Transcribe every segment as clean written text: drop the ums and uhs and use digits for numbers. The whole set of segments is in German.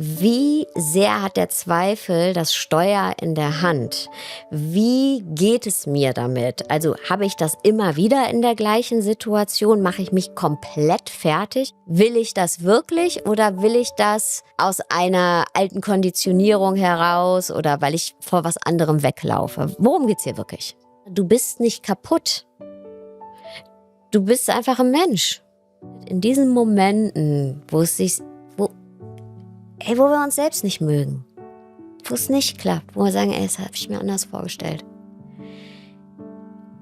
Wie sehr hat der Zweifel das Steuer in der Hand? Wie geht es mir damit? Also habe ich das immer wieder in der gleichen Situation? Mache ich mich komplett fertig? Will ich das wirklich oder will ich das aus einer alten Konditionierung heraus oder weil ich vor was anderem weglaufe? Worum geht's hier wirklich? Du bist nicht kaputt. Du bist einfach ein Mensch. In diesen Momenten, wo wir uns selbst nicht mögen, wo es nicht klappt, wo wir sagen, das habe ich mir anders vorgestellt.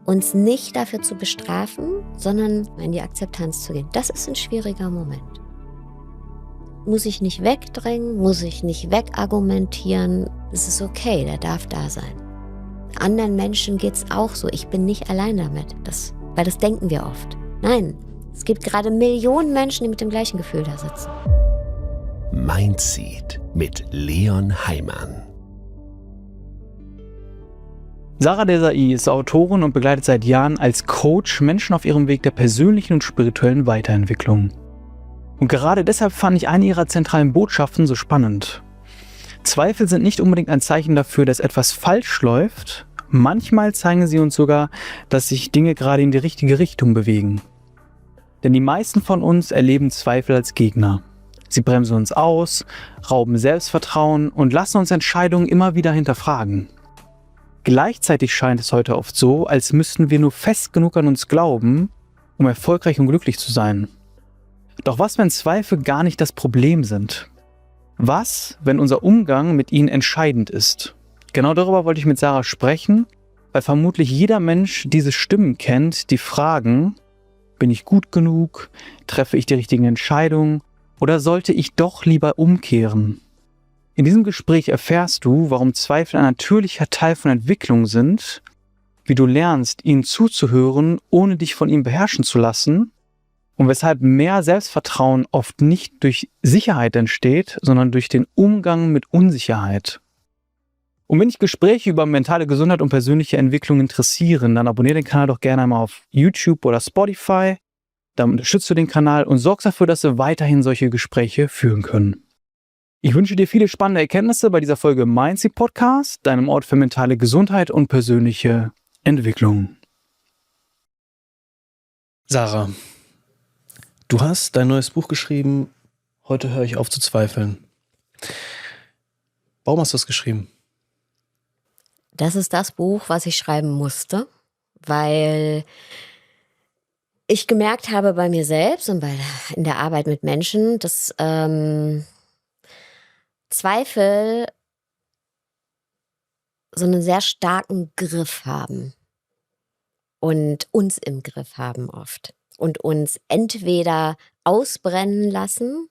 Uns nicht dafür zu bestrafen, sondern in die Akzeptanz zu gehen. Das ist ein schwieriger Moment. Muss ich nicht wegdrängen, muss ich nicht wegargumentieren. Es ist okay, der darf da sein. Anderen Menschen geht es auch so. Ich bin nicht allein damit, weil das denken wir oft. Nein, es gibt gerade Millionen Menschen, die mit dem gleichen Gefühl da sitzen. Mindseed mit Leon Heimann. Sarah Desai ist Autorin und begleitet seit Jahren als Coach Menschen auf ihrem Weg der persönlichen und spirituellen Weiterentwicklung. Und gerade deshalb fand ich eine ihrer zentralen Botschaften so spannend. Zweifel sind nicht unbedingt ein Zeichen dafür, dass etwas falsch läuft. Manchmal zeigen sie uns sogar, dass sich Dinge gerade in die richtige Richtung bewegen. Denn die meisten von uns erleben Zweifel als Gegner. Sie bremsen uns aus, rauben Selbstvertrauen und lassen uns Entscheidungen immer wieder hinterfragen. Gleichzeitig scheint es heute oft so, als müssten wir nur fest genug an uns glauben, um erfolgreich und glücklich zu sein. Doch was, wenn Zweifel gar nicht das Problem sind? Was, wenn unser Umgang mit ihnen entscheidend ist? Genau darüber wollte ich mit Sarah sprechen, weil vermutlich jeder Mensch diese Stimmen kennt, die fragen: Bin ich gut genug? Treffe ich die richtigen Entscheidungen? Oder sollte ich doch lieber umkehren? In diesem Gespräch erfährst du, warum Zweifel ein natürlicher Teil von Entwicklung sind, wie du lernst, ihnen zuzuhören, ohne dich von ihnen beherrschen zu lassen, und weshalb mehr Selbstvertrauen oft nicht durch Sicherheit entsteht, sondern durch den Umgang mit Unsicherheit. Und wenn dich Gespräche über mentale Gesundheit und persönliche Entwicklung interessieren, dann abonniere den Kanal doch gerne einmal auf YouTube oder Spotify. Dann unterstützt du den Kanal und sorgst dafür, dass wir weiterhin solche Gespräche führen können. Ich wünsche dir viele spannende Erkenntnisse bei dieser Folge Mindseed Podcast, deinem Ort für mentale Gesundheit und persönliche Entwicklung. Sarah, du hast dein neues Buch geschrieben, Heute höre ich auf zu zweifeln. Warum hast du das geschrieben? Das ist das Buch, was ich schreiben musste, weil ich gemerkt habe bei mir selbst und in der Arbeit mit Menschen, dass Zweifel so einen sehr starken Griff haben und uns im Griff haben oft und uns entweder ausbrennen lassen,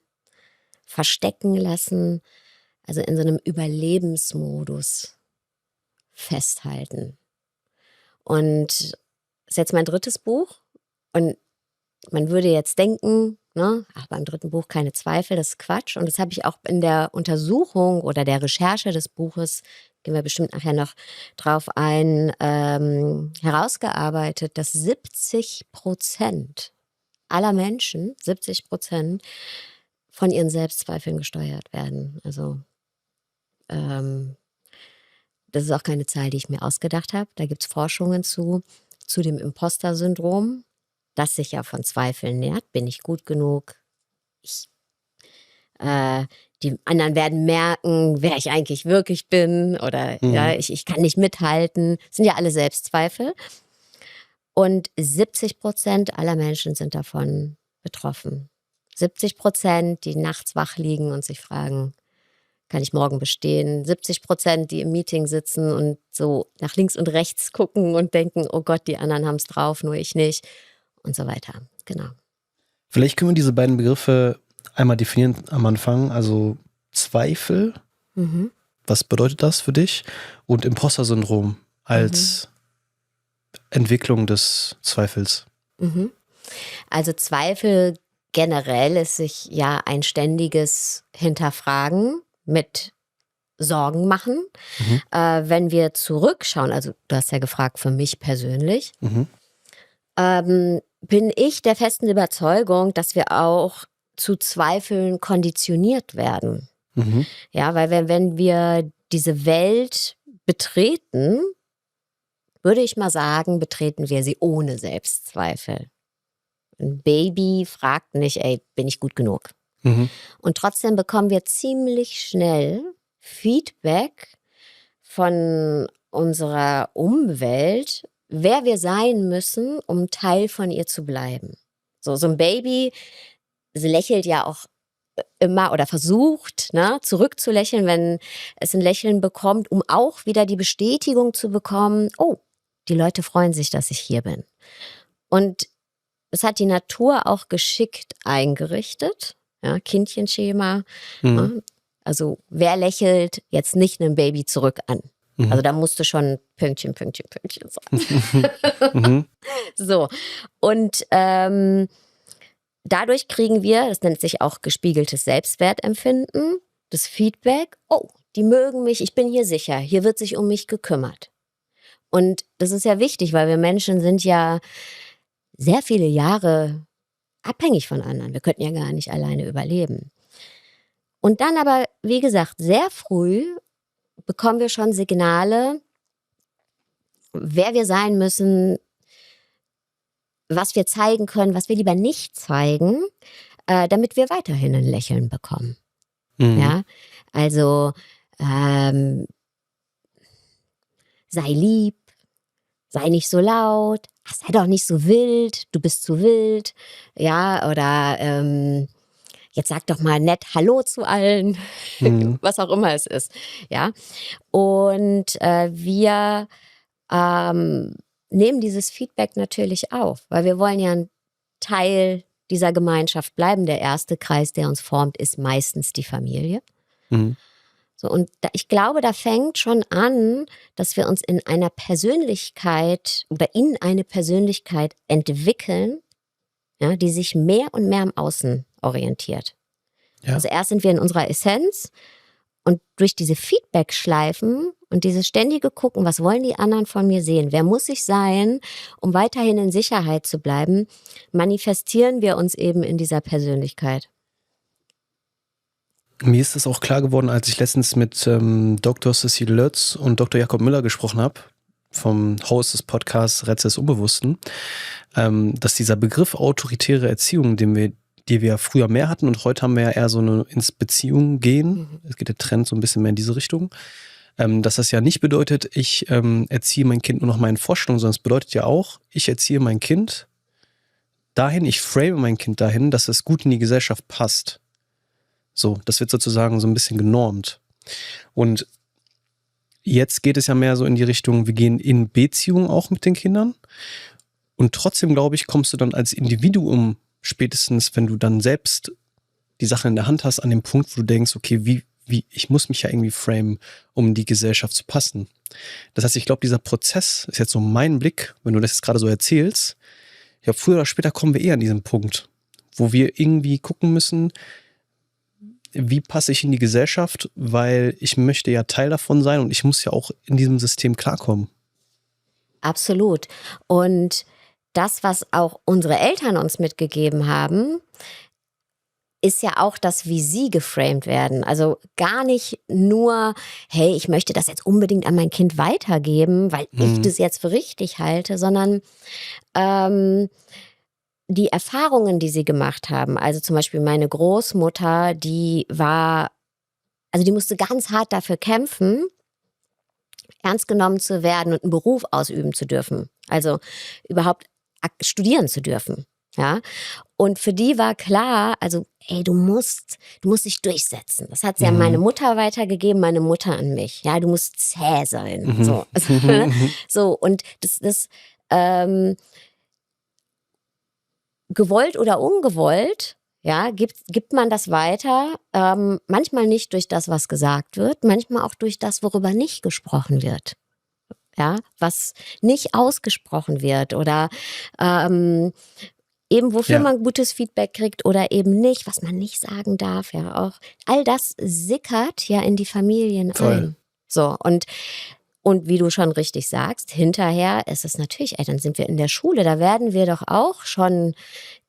verstecken lassen, also in so einem Überlebensmodus festhalten. Und das ist jetzt mein drittes Buch. Und man würde jetzt denken, beim dritten Buch keine Zweifel, das ist Quatsch. Und das habe ich auch in der Untersuchung oder der Recherche des Buches, gehen wir bestimmt nachher noch drauf ein, herausgearbeitet, dass 70% aller Menschen, 70% von ihren Selbstzweifeln gesteuert werden. Also das ist auch keine Zahl, die ich mir ausgedacht habe. Da gibt es Forschungen zu dem Imposter-Syndrom, das sich ja von Zweifeln nährt. Bin ich gut genug? Die anderen werden merken, wer ich eigentlich wirklich bin. Oder ja, ich kann nicht mithalten. Das sind ja alle Selbstzweifel. Und 70% aller Menschen sind davon betroffen. 70%, die nachts wach liegen und sich fragen, kann ich morgen bestehen? 70%, die im Meeting sitzen und so nach links und rechts gucken und denken, oh Gott, die anderen haben es drauf, nur ich nicht. Und so weiter, genau. Vielleicht können wir diese beiden Begriffe einmal definieren am Anfang. Also Zweifel, was bedeutet das für dich? Und Imposter-Syndrom als Entwicklung des Zweifels. Also Zweifel generell ist sich ja ein ständiges Hinterfragen mit Sorgen machen. Wenn wir zurückschauen, also du hast ja gefragt für mich persönlich, bin ich der festen Überzeugung, dass wir auch zu Zweifeln konditioniert werden. Ja, weil wenn wir diese Welt betreten, würde ich mal sagen, betreten wir sie ohne Selbstzweifel. Ein Baby fragt nicht, ey, bin ich gut genug? Und trotzdem bekommen wir ziemlich schnell Feedback von unserer Umwelt, wer wir sein müssen, um Teil von ihr zu bleiben. So ein Baby lächelt ja auch immer oder versucht, ne, zurückzulächeln, wenn es ein Lächeln bekommt, um auch wieder die Bestätigung zu bekommen, oh, die Leute freuen sich, dass ich hier bin. Und es hat die Natur auch geschickt eingerichtet, ja, Kindchenschema. Ne? Also wer lächelt jetzt nicht einem Baby zurück an? Also da musste schon Pünktchen sein. So, und dadurch kriegen wir, das nennt sich auch gespiegeltes Selbstwertempfinden, das Feedback, oh, die mögen mich, ich bin hier sicher, hier wird sich um mich gekümmert. Und das ist ja wichtig, weil wir Menschen sind ja sehr viele Jahre abhängig von anderen. Wir könnten ja gar nicht alleine überleben. Und dann aber, wie gesagt, sehr früh bekommen wir schon Signale, wer wir sein müssen, was wir zeigen können, was wir lieber nicht zeigen, damit wir weiterhin ein Lächeln bekommen. Ja, also sei lieb, sei nicht so laut, sei doch nicht so wild, du bist zu wild, ja, oder jetzt sag doch mal nett Hallo zu allen, was auch immer es ist, ja. Und wir nehmen dieses Feedback natürlich auf, weil wir wollen ja ein Teil dieser Gemeinschaft bleiben. Der erste Kreis, der uns formt, ist meistens die Familie. So, und ich glaube, da fängt schon an, dass wir uns in einer Persönlichkeit oder in eine Persönlichkeit entwickeln, ja, die sich mehr und mehr am Außen orientiert. Ja. Also erst sind wir in unserer Essenz und durch diese Feedback-Schleifen und dieses ständige Gucken, was wollen die anderen von mir sehen, wer muss ich sein, um weiterhin in Sicherheit zu bleiben, manifestieren wir uns eben in dieser Persönlichkeit. Mir ist das auch klar geworden, als ich letztens mit Dr. Cecile Lötz und Dr. Jakob Müller gesprochen habe, vom Host des Podcasts Rätsel des Unbewussten, dass dieser Begriff autoritäre Erziehung, die wir früher mehr hatten und heute haben wir ja eher so eine ins Beziehung gehen, es geht der Trend so ein bisschen mehr in diese Richtung, dass das ja nicht bedeutet, ich erziehe mein Kind nur nach meinen Vorstellungen, sondern es bedeutet ja auch, ich erziehe mein Kind dahin, ich frame mein Kind dahin, dass es gut in die Gesellschaft passt. So, das wird sozusagen so ein bisschen genormt. Und jetzt geht es ja mehr so in die Richtung, wir gehen in Beziehung auch mit den Kindern. Und trotzdem, glaube ich, kommst du dann als Individuum spätestens, wenn du dann selbst die Sache in der Hand hast, an den Punkt, wo du denkst, okay, wie ich muss mich ja irgendwie framen, um in die Gesellschaft zu passen. Das heißt, ich glaube, dieser Prozess ist jetzt so mein Blick, wenn du das jetzt gerade so erzählst. Ich glaube, früher oder später kommen wir eher an diesen Punkt, wo wir irgendwie gucken müssen, wie passe ich in die Gesellschaft, weil ich möchte ja Teil davon sein und ich muss ja auch in diesem System klarkommen. Absolut. Und das, was auch unsere Eltern uns mitgegeben haben, ist ja auch das, wie sie geframed werden. Also gar nicht nur, hey, ich möchte das jetzt unbedingt an mein Kind weitergeben, weil ich das jetzt für richtig halte, sondern die Erfahrungen, die sie gemacht haben, also zum Beispiel meine Großmutter, die musste ganz hart dafür kämpfen, ernst genommen zu werden und einen Beruf ausüben zu dürfen. Also überhaupt studieren zu dürfen. Ja. Und für die war klar, also, ey, du musst dich durchsetzen. Das hat sie an meine Mutter weitergegeben, meine Mutter an mich. Ja, du musst zäh sein. So. So, und das gewollt oder ungewollt, ja, gibt man das weiter, manchmal nicht durch das, was gesagt wird, manchmal auch durch das, worüber nicht gesprochen wird. Ja, was nicht ausgesprochen wird oder eben wofür man gutes Feedback kriegt oder eben nicht, was man nicht sagen darf, ja auch. All das sickert ja in die Familien ein. So, und Und wie du schon richtig sagst, hinterher ist es natürlich, dann sind wir in der Schule, da werden wir doch auch schon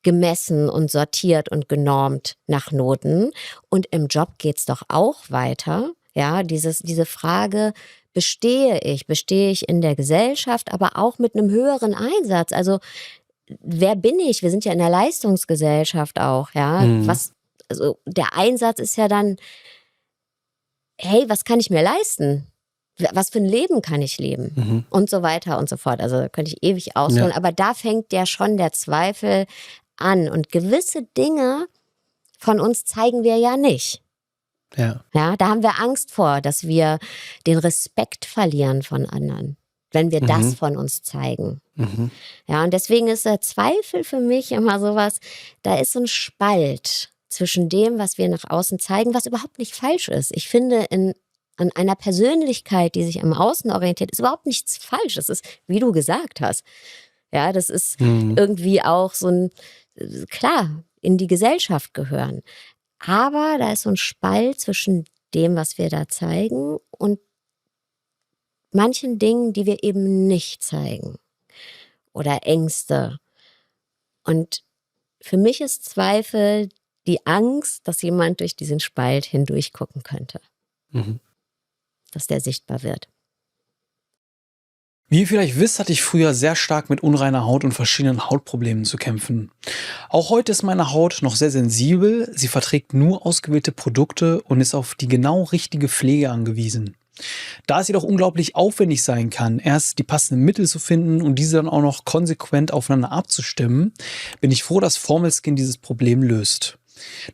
gemessen und sortiert und genormt nach Noten. Und im Job geht's doch auch weiter. Ja, diese Frage, bestehe ich in der Gesellschaft, aber auch mit einem höheren Einsatz. Also wer bin ich? Wir sind ja in der Leistungsgesellschaft auch, ja. Also der Einsatz ist ja dann, hey, was kann ich mir leisten? Was für ein Leben kann ich leben? Und so weiter und so fort. Also da könnte ich ewig ausholen. Ja. Aber da fängt ja schon der Zweifel an. Und gewisse Dinge von uns zeigen wir ja nicht. Ja, da haben wir Angst vor, dass wir den Respekt verlieren von anderen, wenn wir das von uns zeigen. Ja, und deswegen ist der Zweifel für mich immer sowas, da ist so ein Spalt zwischen dem, was wir nach außen zeigen, was überhaupt nicht falsch ist. Ich finde, an einer Persönlichkeit, die sich am Außen orientiert, ist überhaupt nichts falsch. Das ist, wie du gesagt hast. Ja, das ist irgendwie auch so ein, klar, in die Gesellschaft gehören. Aber da ist so ein Spalt zwischen dem, was wir da zeigen und manchen Dingen, die wir eben nicht zeigen. Oder Ängste. Und für mich ist Zweifel die Angst, dass jemand durch diesen Spalt hindurch gucken könnte. Dass der sichtbar wird. Wie ihr vielleicht wisst, hatte ich früher sehr stark mit unreiner Haut und verschiedenen Hautproblemen zu kämpfen. Auch heute ist meine Haut noch sehr sensibel, sie verträgt nur ausgewählte Produkte und ist auf die genau richtige Pflege angewiesen. Da es jedoch unglaublich aufwendig sein kann, erst die passenden Mittel zu finden und diese dann auch noch konsequent aufeinander abzustimmen, bin ich froh, dass Formelskin dieses Problem löst.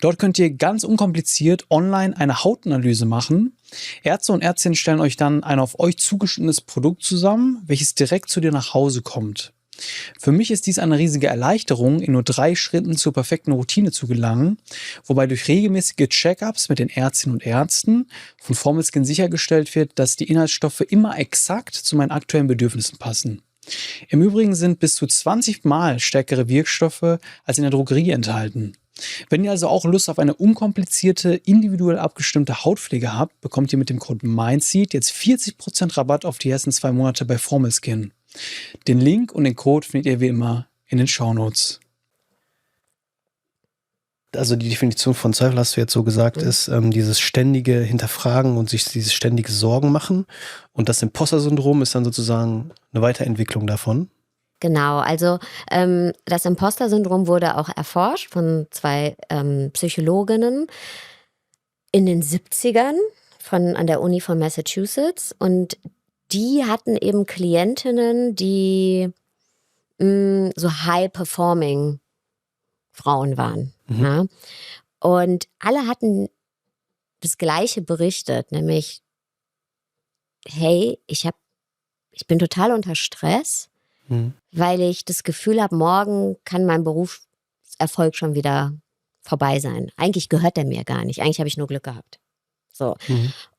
Dort könnt ihr ganz unkompliziert online eine Hautanalyse machen. Ärzte und Ärztinnen stellen euch dann ein auf euch zugeschnittenes Produkt zusammen, welches direkt zu dir nach Hause kommt. Für mich ist dies eine riesige Erleichterung, in nur 3 Schritten zur perfekten Routine zu gelangen, wobei durch regelmäßige Check-ups mit den Ärztinnen und Ärzten von Formelskin sichergestellt wird, dass die Inhaltsstoffe immer exakt zu meinen aktuellen Bedürfnissen passen. Im Übrigen sind bis zu 20 Mal stärkere Wirkstoffe als in der Drogerie enthalten. Wenn ihr also auch Lust auf eine unkomplizierte, individuell abgestimmte Hautpflege habt, bekommt ihr mit dem Code MINDSEED jetzt 40% Rabatt auf die ersten 2 Monate bei Formelskin. Den Link und den Code findet ihr wie immer in den Shownotes. Also die Definition von Zweifel, hast du jetzt so gesagt, ist dieses ständige Hinterfragen und sich dieses ständige Sorgen machen. Und das Imposter-Syndrom ist dann sozusagen eine Weiterentwicklung davon. Genau, also das Imposter-Syndrom wurde auch erforscht von 2 Psychologinnen in den 70ern an der Uni von Massachusetts. Und die hatten eben Klientinnen, die so high-performing Frauen waren. Ja? Und alle hatten das Gleiche berichtet, nämlich, hey, ich bin total unter Stress, weil ich das Gefühl habe, morgen kann mein Berufserfolg schon wieder vorbei sein. Eigentlich gehört der mir gar nicht. Eigentlich habe ich nur Glück gehabt. So.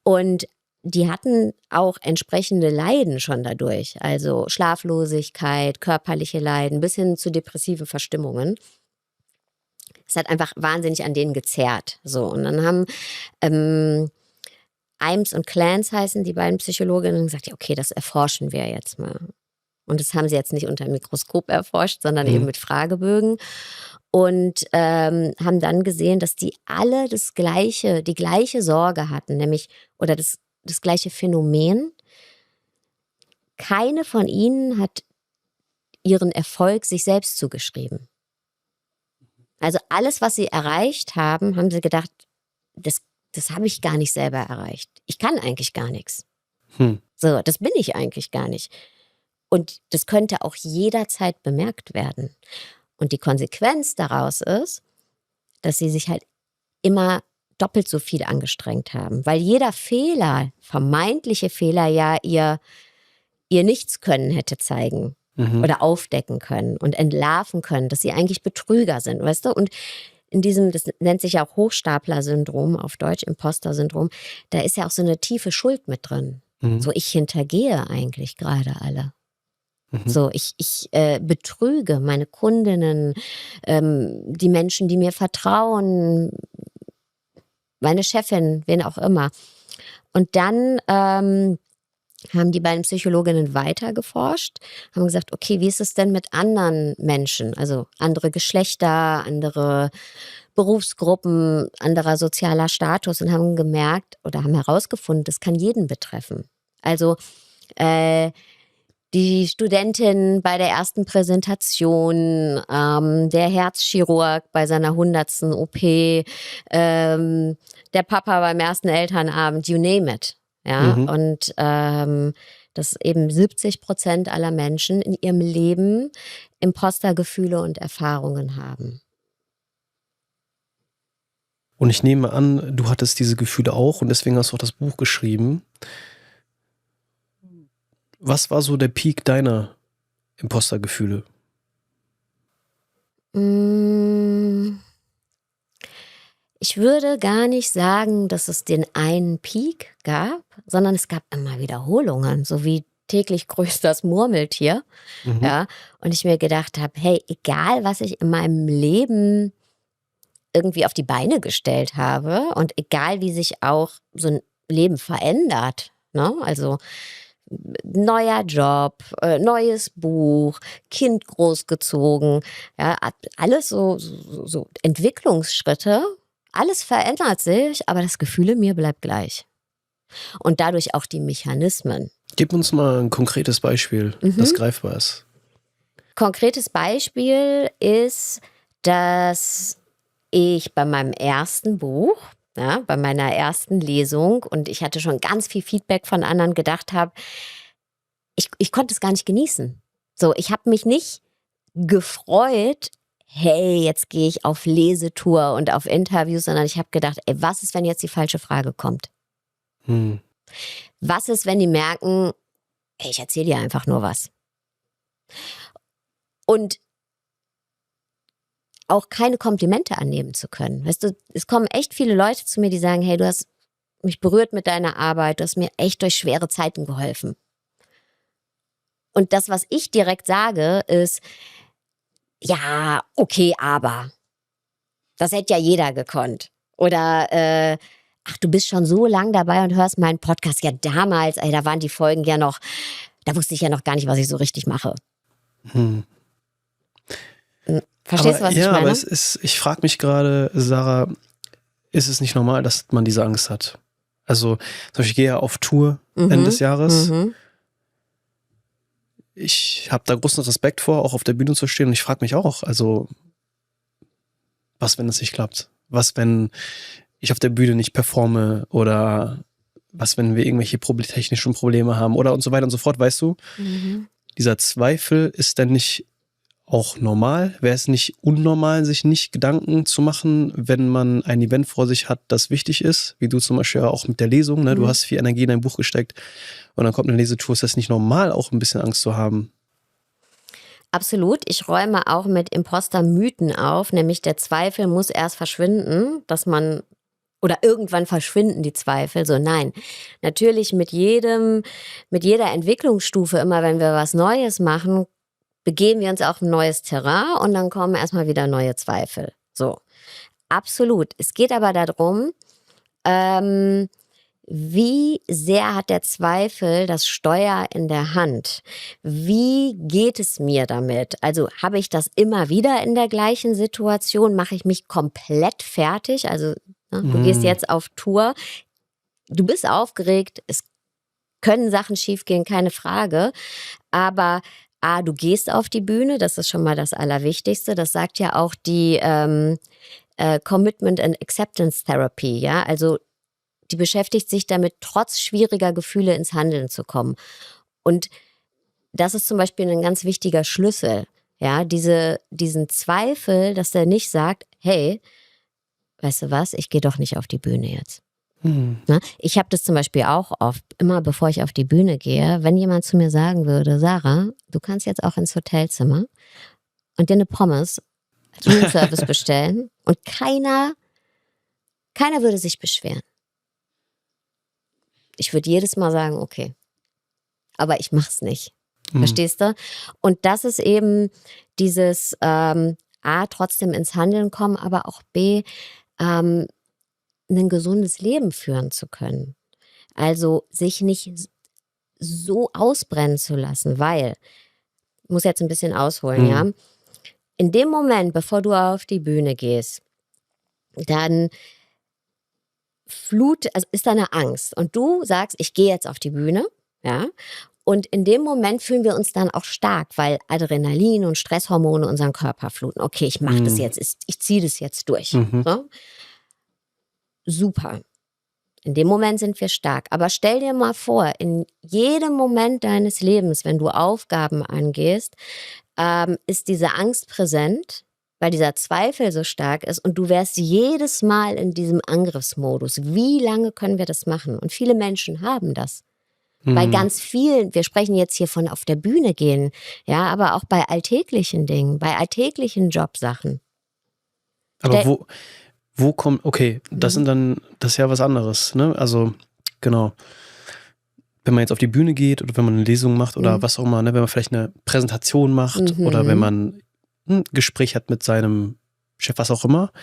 Und die hatten auch entsprechende Leiden schon dadurch. Also Schlaflosigkeit, körperliche Leiden, bis hin zu depressiven Verstimmungen. Es hat einfach wahnsinnig an denen gezerrt. So. Und dann haben Imes und Clance heißen die beiden Psychologinnen gesagt, ja, okay, das erforschen wir jetzt mal. Und das haben sie jetzt nicht unter dem Mikroskop erforscht, sondern eben mit Fragebögen. Und haben dann gesehen, dass die alle die gleiche Sorge hatten, nämlich, oder das gleiche Phänomen. Keine von ihnen hat ihren Erfolg sich selbst zugeschrieben. Also alles, was sie erreicht haben, haben sie gedacht, das habe ich gar nicht selber erreicht. Ich kann eigentlich gar nichts. So, das bin ich eigentlich gar nicht. Und das könnte auch jederzeit bemerkt werden. Und die Konsequenz daraus ist, dass sie sich halt immer doppelt so viel angestrengt haben. Weil jeder Fehler, vermeintliche Fehler, ja ihr Nichtskönnen hätte zeigen oder aufdecken können und entlarven können, dass sie eigentlich Betrüger sind, weißt du? Und in diesem, das nennt sich ja auch Hochstapler-Syndrom, auf Deutsch Imposter-Syndrom, da ist ja auch so eine tiefe Schuld mit drin. So, ich hintergehe eigentlich gerade alle. So, ich betrüge meine Kundinnen, die Menschen, die mir vertrauen, meine Chefin, wen auch immer. Und dann haben die beiden Psychologinnen weiter geforscht, haben gesagt, okay, wie ist es denn mit anderen Menschen, also andere Geschlechter, andere Berufsgruppen, anderer sozialer Status, und haben gemerkt oder haben herausgefunden, das kann jeden betreffen. Also die Studentin bei der ersten Präsentation, der Herzchirurg bei seiner 100. OP, der Papa beim ersten Elternabend, you name it. Ja, und dass eben 70% aller Menschen in ihrem Leben Impostergefühle und Erfahrungen haben. Und ich nehme an, du hattest diese Gefühle auch und deswegen hast du auch das Buch geschrieben. Was war so der Peak deiner Impostergefühle? Ich würde gar nicht sagen, dass es den einen Peak gab, sondern es gab immer Wiederholungen, so wie täglich grüßt das Murmeltier. Ja, und ich mir gedacht habe, hey, egal was ich in meinem Leben irgendwie auf die Beine gestellt habe und egal wie sich auch so ein Leben verändert, ne? Also neuer Job, neues Buch, Kind großgezogen, ja, alles so Entwicklungsschritte, alles verändert sich, aber das Gefühl in mir bleibt gleich. Und dadurch auch die Mechanismen. Gib uns mal ein konkretes Beispiel, das greifbar ist. Konkretes Beispiel ist, dass ich bei meinem ersten Buch, ja, bei meiner ersten Lesung, und ich hatte schon ganz viel Feedback von anderen, gedacht habe, ich konnte es gar nicht genießen. So, ich habe mich nicht gefreut, hey, jetzt gehe ich auf Lesetour und auf Interviews, sondern ich habe gedacht, ey, was ist, wenn jetzt die falsche Frage kommt? Was ist, wenn die merken, hey, ich erzähle dir einfach nur was? Und auch keine Komplimente annehmen zu können. Weißt du, es kommen echt viele Leute zu mir, die sagen, hey, du hast mich berührt mit deiner Arbeit, du hast mir echt durch schwere Zeiten geholfen. Und das, was ich direkt sage, ist, ja, okay, aber das hätte ja jeder gekonnt. Oder, ach, du bist schon so lang dabei und hörst meinen Podcast. Ja, damals, ey, da waren die Folgen ja noch, da wusste ich ja noch gar nicht, was ich so richtig mache. Verstehst du, was ich meine? Aber ich frage mich gerade, Sarah, ist es nicht normal, dass man diese Angst hat? Also, zum Beispiel, ich gehe ja auf Tour Ende des Jahres. Ich habe da großen Respekt vor, auch auf der Bühne zu stehen. Und ich frage mich auch, also, was, wenn es nicht klappt? Was, wenn ich auf der Bühne nicht performe? Oder was, wenn wir irgendwelche technischen Probleme haben? Oder und so weiter und so fort, weißt du? Dieser Zweifel ist dann nicht auch normal? Wäre es nicht unnormal, sich nicht Gedanken zu machen, wenn man ein Event vor sich hat, das wichtig ist? Wie du zum Beispiel auch mit der Lesung, ne? Du hast viel Energie in dein Buch gesteckt und dann kommt eine Lesetour. Ist das nicht normal, auch ein bisschen Angst zu haben? Absolut. Ich räume auch mit Imposter-Mythen auf, nämlich der Zweifel muss erst verschwinden, dass man, oder irgendwann verschwinden die Zweifel. So, nein. Natürlich mit jeder Entwicklungsstufe, immer wenn wir was Neues machen, begeben wir uns auf ein neues Terrain und dann kommen erstmal wieder neue Zweifel. So, absolut. Es geht aber darum, wie sehr hat der Zweifel das Steuer in der Hand? Wie geht es mir damit? Also habe ich das immer wieder in der gleichen Situation? Mache ich mich komplett fertig? Also du gehst jetzt auf Tour, du bist aufgeregt, es können Sachen schiefgehen, keine Frage, aber du gehst auf die Bühne, das ist schon mal das Allerwichtigste. Das sagt ja auch die Commitment and Acceptance Therapy, ja, also die beschäftigt sich damit, trotz schwieriger Gefühle ins Handeln zu kommen. Und das ist zum Beispiel ein ganz wichtiger Schlüssel, ja, diesen Zweifel, dass der nicht sagt, hey, weißt du was, ich gehe doch nicht auf die Bühne jetzt. Na, ich habe das zum Beispiel auch oft, immer bevor ich auf die Bühne gehe, wenn jemand zu mir sagen würde, Sarah, du kannst jetzt auch ins Hotelzimmer und dir eine Pommes als Roomservice bestellen und keiner würde sich beschweren. Ich würde jedes Mal sagen, okay, aber ich mach's nicht. Verstehst du? Und das ist eben dieses A, trotzdem ins Handeln kommen, aber auch B, ein gesundes Leben führen zu können. Also sich nicht so ausbrennen zu lassen, weil, ich muss jetzt ein bisschen ausholen, ja. In dem Moment, bevor du auf die Bühne gehst, dann also ist da eine Angst und du sagst, ich gehe jetzt auf die Bühne, ja. Und in dem Moment fühlen wir uns dann auch stark, weil Adrenalin und Stresshormone unseren Körper fluten. Okay, ich mache das jetzt, ich ziehe das jetzt durch. So. Super. In dem Moment sind wir stark. Aber stell dir mal vor, in jedem Moment deines Lebens, wenn du Aufgaben angehst, ist diese Angst präsent, weil dieser Zweifel so stark ist und du wärst jedes Mal in diesem Angriffsmodus. Wie lange können wir das machen? Und viele Menschen haben das. Bei ganz vielen, wir sprechen jetzt hier von auf der Bühne gehen, ja, aber auch bei alltäglichen Dingen, bei alltäglichen Jobsachen. Aber wo kommt, okay, das ist ja was anderes, ne? Also, genau. Wenn man jetzt auf die Bühne geht oder wenn man eine Lesung macht oder was auch immer, ne? Wenn man vielleicht eine Präsentation macht oder wenn man ein Gespräch hat mit seinem Chef, was auch immer,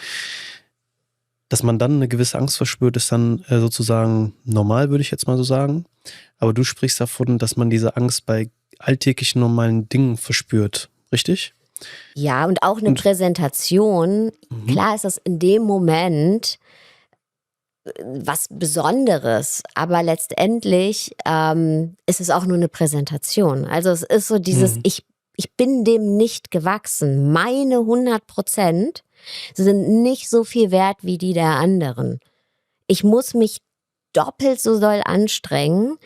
dass man dann eine gewisse Angst verspürt, ist dann sozusagen normal, würde ich jetzt mal so sagen. Aber du sprichst davon, dass man diese Angst bei alltäglichen normalen Dingen verspürt, richtig? Ja, und auch eine Präsentation, klar ist das in dem Moment was Besonderes, aber letztendlich ist es auch nur eine Präsentation. Also es ist so dieses, ich bin dem nicht gewachsen. Meine 100% sind nicht so viel wert wie die der anderen. Ich muss mich doppelt so doll anstrengen.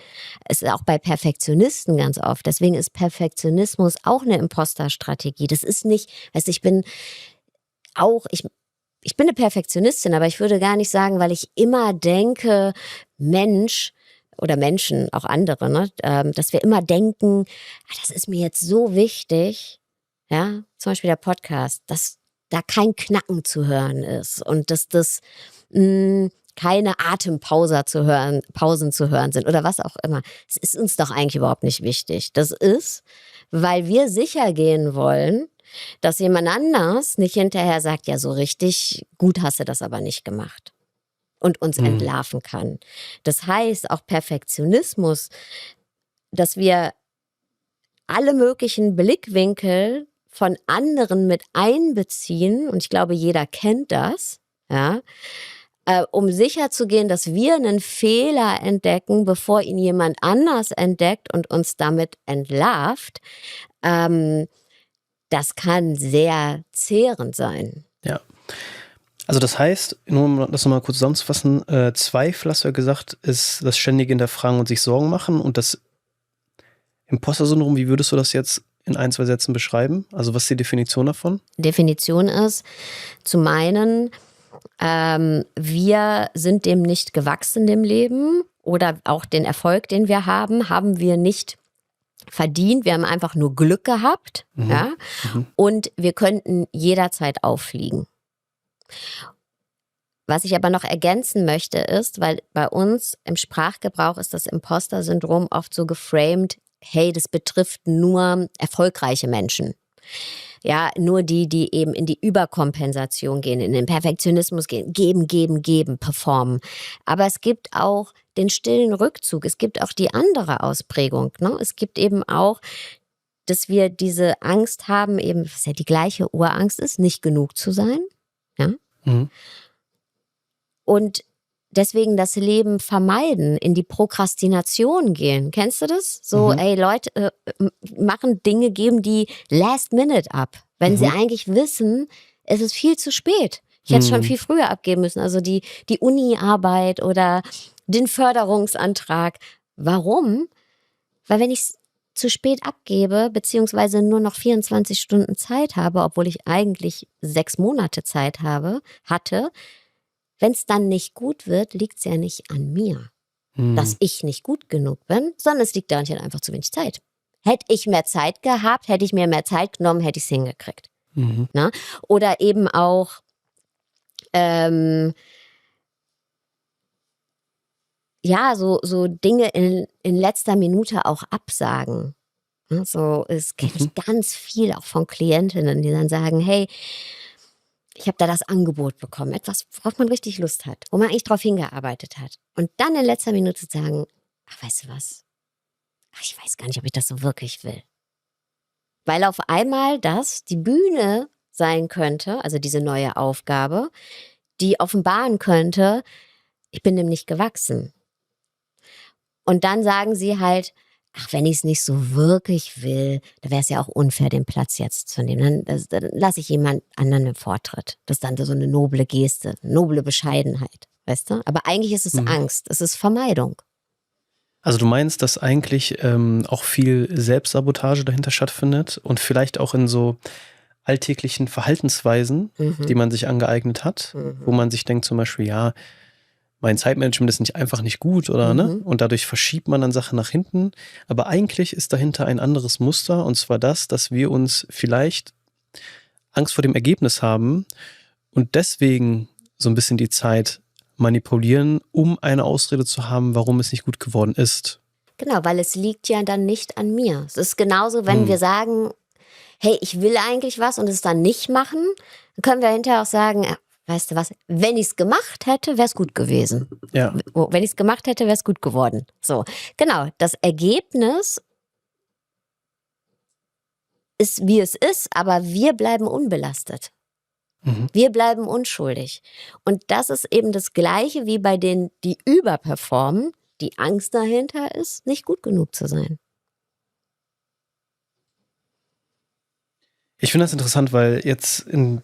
Es ist auch bei Perfektionisten ganz oft. Deswegen ist Perfektionismus auch eine Imposterstrategie. Das ist nicht, weißt du, ich bin eine Perfektionistin, aber ich würde gar nicht sagen, weil ich immer denke, Mensch oder Menschen, auch andere, ne, dass wir immer denken, das ist mir jetzt so wichtig, ja, zum Beispiel der Podcast, dass da kein Knacken zu hören ist und dass das keine Atempausen zu hören sind oder was auch immer. Es ist uns doch eigentlich überhaupt nicht wichtig. Das ist, weil wir sicher gehen wollen, dass jemand anders nicht hinterher sagt, ja, so richtig gut hast du das aber nicht gemacht und uns entlarven kann. Das heißt, auch Perfektionismus, dass wir alle möglichen Blickwinkel von anderen mit einbeziehen, und ich glaube, jeder kennt das, ja, um sicherzugehen, dass wir einen Fehler entdecken, bevor ihn jemand anders entdeckt und uns damit entlarvt, das kann sehr zehrend sein. Ja. Also das heißt, nur um das nochmal kurz zusammenzufassen, Zweifel, hast du ja gesagt, ist das ständige Hinterfragen und sich Sorgen machen und das Imposter-Syndrom, wie würdest du das jetzt in 1, 2 Sätzen beschreiben? Also was ist die Definition davon? Definition ist, zu meinen, wir sind dem nicht gewachsen, dem Leben, oder auch den Erfolg, den wir haben wir nicht verdient. Wir haben einfach nur Glück gehabt, ja, und wir könnten jederzeit auffliegen. Was ich aber noch ergänzen möchte ist, weil bei uns im Sprachgebrauch ist das Imposter-Syndrom oft so geframed, hey, das betrifft nur erfolgreiche Menschen. Ja, nur die eben in die Überkompensation gehen, in den Perfektionismus gehen, geben, performen. Aber es gibt auch den stillen Rückzug. Es gibt auch die andere Ausprägung. Ne? Es gibt eben auch, dass wir diese Angst haben, eben, was ja die gleiche Urangst ist, nicht genug zu sein. Ja? Und deswegen das Leben vermeiden, in die Prokrastination gehen. Kennst du das? So, ey, Leute machen Dinge, geben die last minute ab. Wenn sie eigentlich wissen, es ist viel zu spät. Ich hätte schon viel früher abgeben müssen. Also die Uni-Arbeit oder den Förderungsantrag. Warum? Weil wenn ich es zu spät abgebe, beziehungsweise nur noch 24 Stunden Zeit habe, obwohl ich eigentlich 6 Monate Zeit hatte, wenn es dann nicht gut wird, liegt es ja nicht an mir, dass ich nicht gut genug bin, sondern es liegt daran, ich hatte einfach zu wenig Zeit. Hätte ich mehr Zeit gehabt, hätte ich mir mehr Zeit genommen, hätte ich es hingekriegt. Na? Oder eben auch so Dinge in letzter Minute auch absagen. So, es kenne ich ganz viel auch von Klientinnen, die dann sagen, hey, ich habe da das Angebot bekommen, etwas, worauf man richtig Lust hat, wo man eigentlich drauf hingearbeitet hat. Und dann in letzter Minute sagen, ach, weißt du was, ich weiß gar nicht, ob ich das so wirklich will. Weil auf einmal das die Bühne sein könnte, also diese neue Aufgabe, die offenbaren könnte, ich bin dem nicht gewachsen. Und dann sagen sie halt, ach, wenn ich es nicht so wirklich will, da wäre es ja auch unfair, den Platz jetzt zu nehmen. Dann lasse ich jemand anderen den Vortritt. Das ist dann so eine noble Geste, noble Bescheidenheit, weißt du? Aber eigentlich ist es Angst, es ist Vermeidung. Also du meinst, dass eigentlich auch viel Selbstsabotage dahinter stattfindet und vielleicht auch in so alltäglichen Verhaltensweisen, die man sich angeeignet hat, wo man sich denkt zum Beispiel, ja, mein Zeitmanagement ist einfach nicht gut oder ne? Und dadurch verschiebt man dann Sachen nach hinten. Aber eigentlich ist dahinter ein anderes Muster, und zwar das, dass wir uns vielleicht Angst vor dem Ergebnis haben und deswegen so ein bisschen die Zeit manipulieren, um eine Ausrede zu haben, warum es nicht gut geworden ist. Genau, weil es liegt ja dann nicht an mir. Es ist genauso, wenn wir sagen, hey, ich will eigentlich was und es dann nicht machen, dann können wir hinterher auch sagen, weißt du was, wenn ich es gemacht hätte, wäre es gut gewesen. Ja. Wenn ich es gemacht hätte, wäre es gut geworden. So, genau, das Ergebnis ist, wie es ist, aber wir bleiben unbelastet. Wir bleiben unschuldig. Und das ist eben das Gleiche wie bei denen, die überperformen. Die Angst dahinter ist, nicht gut genug zu sein. Ich finde das interessant, weil jetzt in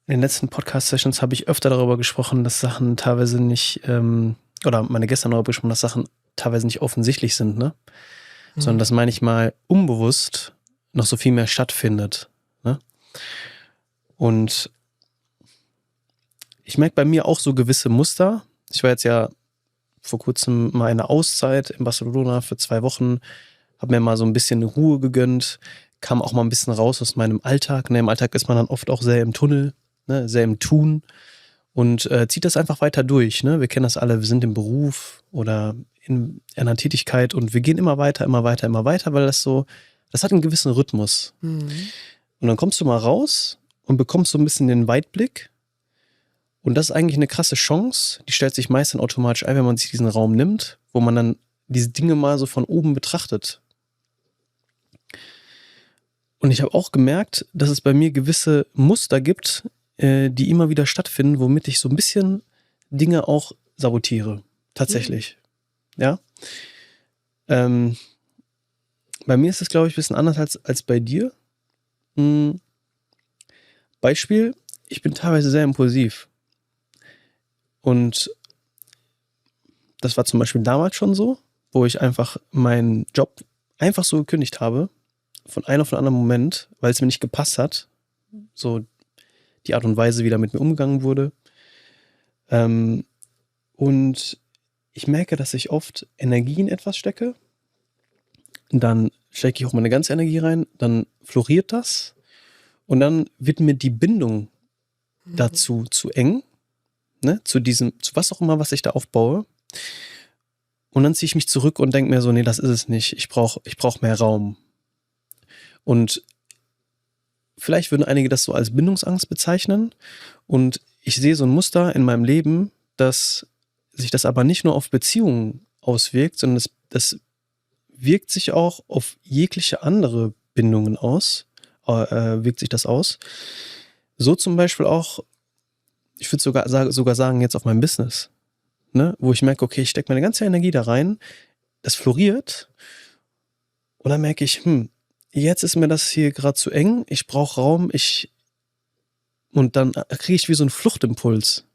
den letzten Podcast-Sessions habe ich öfter darüber gesprochen, dass Sachen teilweise nicht, oder meine Gäste darüber gesprochen, dass Sachen teilweise nicht offensichtlich sind, ne? Sondern dass manchmal unbewusst noch so viel mehr stattfindet, ne? Und ich merke bei mir auch so gewisse Muster. Ich war jetzt ja vor kurzem mal eine Auszeit in Barcelona für 2 Wochen, habe mir mal so ein bisschen Ruhe gegönnt, kam auch mal ein bisschen raus aus meinem Alltag. Ne, im Alltag ist man dann oft auch sehr im Tunnel, ne, sehr im Tun und zieht das einfach weiter durch. Ne? Wir kennen das alle, wir sind im Beruf oder in einer Tätigkeit und wir gehen immer weiter, weil das hat einen gewissen Rhythmus. Und dann kommst du mal raus und bekommst so ein bisschen den Weitblick. Und das ist eigentlich eine krasse Chance, die stellt sich meist dann automatisch ein, wenn man sich diesen Raum nimmt, wo man dann diese Dinge mal so von oben betrachtet. Und ich habe auch gemerkt, dass es bei mir gewisse Muster gibt, die immer wieder stattfinden, womit ich so ein bisschen Dinge auch sabotiere. Tatsächlich. Ja. Bei mir ist es, glaube ich, ein bisschen anders als bei dir. Beispiel, ich bin teilweise sehr impulsiv. Und das war zum Beispiel damals schon so, wo ich einfach meinen Job einfach so gekündigt habe, von einem auf den anderen Moment, weil es mir nicht gepasst hat, so die Art und Weise, wie da mit mir umgegangen wurde. Und ich merke, dass ich oft Energie in etwas stecke, dann stecke ich auch meine ganze Energie rein, dann floriert das und dann wird mir die Bindung dazu zu eng. Ne, zu was auch immer, was ich da aufbaue. Und dann ziehe ich mich zurück und denke mir so, nee, das ist es nicht. Ich brauch mehr Raum. Und vielleicht würden einige das so als Bindungsangst bezeichnen. Und ich sehe so ein Muster in meinem Leben, dass sich das aber nicht nur auf Beziehungen auswirkt, sondern das wirkt sich auch auf jegliche andere Bindungen aus. Wirkt sich das aus. So zum Beispiel auch, ich würde sogar sagen, jetzt auf meinem Business, ne? Wo ich merke, okay, ich stecke meine ganze Energie da rein, das floriert und dann merke ich, jetzt ist mir das hier gerade zu eng, ich brauche Raum, und dann kriege ich wie so einen Fluchtimpuls.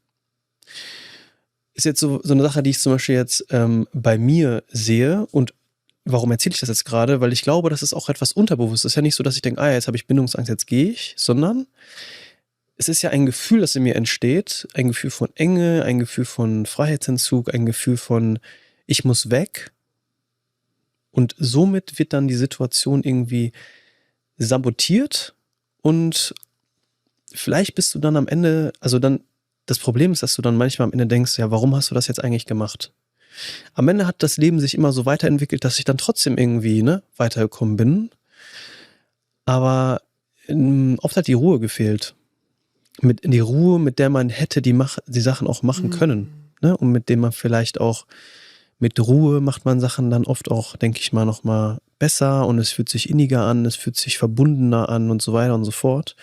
Ist jetzt so eine Sache, die ich zum Beispiel jetzt bei mir sehe. Und warum erzähle ich das jetzt gerade? Weil ich glaube, das ist auch etwas Unterbewusstes. Es ist ja nicht so, dass ich denke, jetzt habe ich Bindungsangst, jetzt gehe ich, sondern es ist ja ein Gefühl, das in mir entsteht, ein Gefühl von Enge, ein Gefühl von Freiheitsentzug, ein Gefühl von, ich muss weg. Und somit wird dann die Situation irgendwie sabotiert und vielleicht bist du dann am Ende, das Problem ist, dass du dann manchmal am Ende denkst, ja, warum hast du das jetzt eigentlich gemacht? Am Ende hat das Leben sich immer so weiterentwickelt, dass ich dann trotzdem irgendwie weitergekommen bin. Aber oft hat die Ruhe gefehlt. Die Ruhe, mit der man hätte die Sachen auch machen können. Ne? Und mit dem man vielleicht auch mit Ruhe macht man Sachen dann oft auch, denke ich mal, nochmal besser und es fühlt sich inniger an, es fühlt sich verbundener an und so weiter und so fort.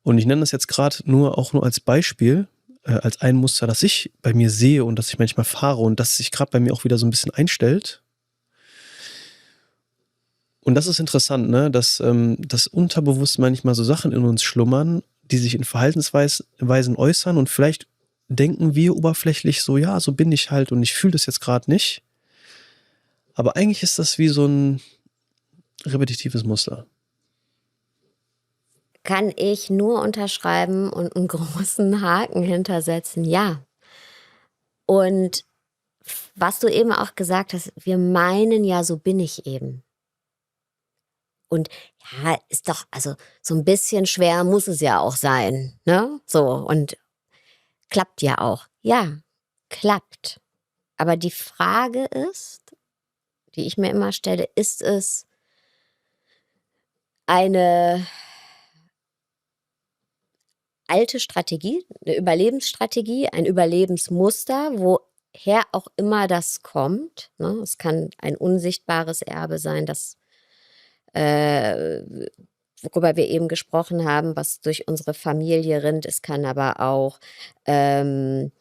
Und ich nenne das jetzt gerade nur als Beispiel, als ein Muster, das ich bei mir sehe und das ich manchmal fahre und das sich gerade bei mir auch wieder so ein bisschen einstellt. Und das ist interessant, ne? Dass das unterbewusst manchmal so Sachen in uns schlummern, die sich in Verhaltensweisen äußern und vielleicht denken wir oberflächlich so, ja, so bin ich halt und ich fühle das jetzt gerade nicht. Aber eigentlich ist das wie so ein repetitives Muster. Kann ich nur unterschreiben und einen großen Haken hintersetzen, ja. Und was du eben auch gesagt hast, wir meinen ja, so bin ich eben. Und ja, ist doch, also so ein bisschen schwer muss es ja auch sein, ne? So, und klappt ja auch. Ja, klappt. Aber die Frage ist, die ich mir immer stelle, ist es eine alte Strategie, eine Überlebensstrategie, ein Überlebensmuster, woher auch immer das kommt, ne? Es kann ein unsichtbares Erbe sein, das worüber wir eben gesprochen haben, was durch unsere Familie rinnt. Es kann aber auch eine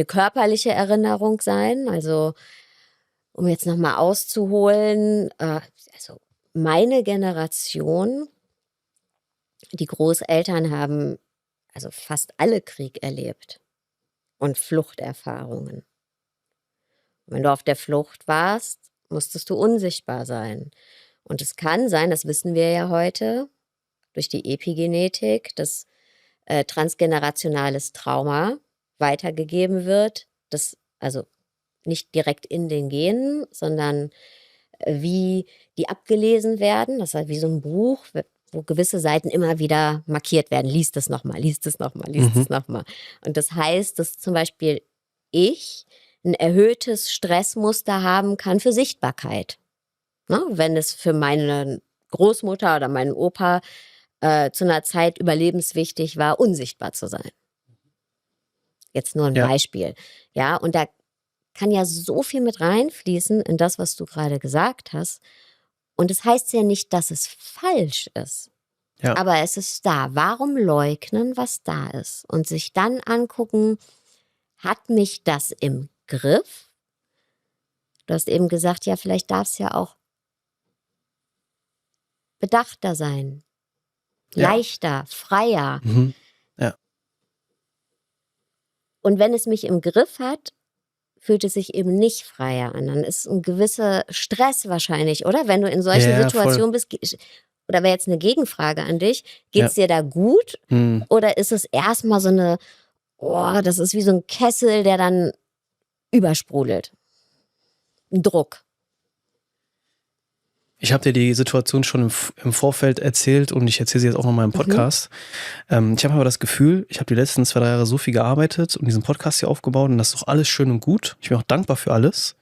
körperliche Erinnerung sein. Also, um jetzt nochmal auszuholen, also meine Generation, die Großeltern haben also fast alle Krieg erlebt und Fluchterfahrungen. Wenn du auf der Flucht warst, musstest du unsichtbar sein. Und es kann sein, das wissen wir ja heute, durch die Epigenetik, dass transgenerationales Trauma weitergegeben wird, das also nicht direkt in den Genen, sondern wie die abgelesen werden. Das ist wie so ein Buch, wo gewisse Seiten immer wieder markiert werden. Lies das nochmal, lies das nochmal, lies das nochmal. Und das heißt, dass zum Beispiel ich ein erhöhtes Stressmuster haben kann für Sichtbarkeit. Ne? Wenn es für meine Großmutter oder meinen Opa zu einer Zeit überlebenswichtig war, unsichtbar zu sein. Jetzt nur ein Beispiel. Ja, und da kann ja so viel mit reinfließen in das, was du gerade gesagt hast. Und es heißt ja nicht, dass es falsch ist. Ja. Aber es ist da. Warum leugnen, was da ist? Und sich dann angucken, hat mich das im Griff? Du hast eben gesagt, ja, vielleicht darf es ja auch bedachter sein. Leichter, freier. Ja. Und wenn es mich im Griff hat, fühlt es sich eben nicht freier an. Dann ist ein gewisser Stress wahrscheinlich, oder? Wenn du in solchen Situationen bist, oder wäre jetzt eine Gegenfrage an dich, geht es dir da gut? Oder ist es erstmal so eine, das ist wie so ein Kessel, der dann übersprudelt? Ein Druck. Ich habe dir die Situation schon im Vorfeld erzählt und ich erzähle sie jetzt auch nochmal im Podcast. Ich habe aber das Gefühl, ich habe die letzten 2-3 Jahre so viel gearbeitet und diesen Podcast hier aufgebaut und das ist auch alles schön und gut. Ich bin auch dankbar für alles.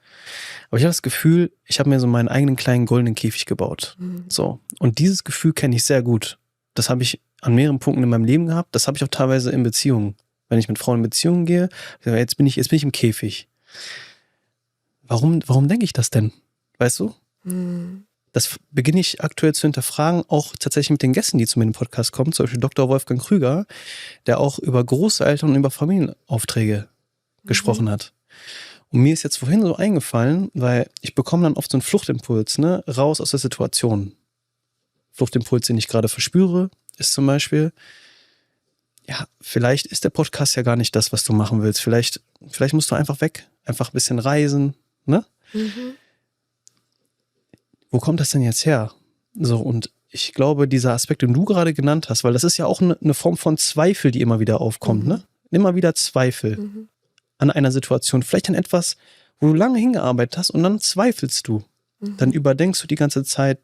Aber ich habe das Gefühl, ich habe mir so meinen eigenen kleinen goldenen Käfig gebaut. So. Und dieses Gefühl kenne ich sehr gut. Das habe ich an mehreren Punkten in meinem Leben gehabt. Das habe ich auch teilweise in Beziehungen. Wenn ich mit Frauen in Beziehungen gehe, jetzt bin ich im Käfig. Warum denke ich das denn? Weißt du? Das beginne ich aktuell zu hinterfragen, auch tatsächlich mit den Gästen, die zu mir in den Podcast kommen, zum Beispiel Dr. Wolfgang Krüger, der auch über Großeltern und über Familienaufträge gesprochen hat. Und mir ist jetzt vorhin so eingefallen, weil ich bekomme dann oft so einen Fluchtimpuls, ne, raus aus der Situation. Fluchtimpuls, den ich gerade verspüre, ist zum Beispiel, ja, vielleicht ist der Podcast ja gar nicht das, was du machen willst. Vielleicht musst du einfach weg, einfach ein bisschen reisen, ne? Wo kommt das denn jetzt her? So, und ich glaube, dieser Aspekt, den du gerade genannt hast, weil das ist ja auch eine Form von Zweifel, die immer wieder aufkommt, ne? Immer wieder Zweifel an einer Situation. Vielleicht an etwas, wo du lange hingearbeitet hast und dann zweifelst du. Dann überdenkst du die ganze Zeit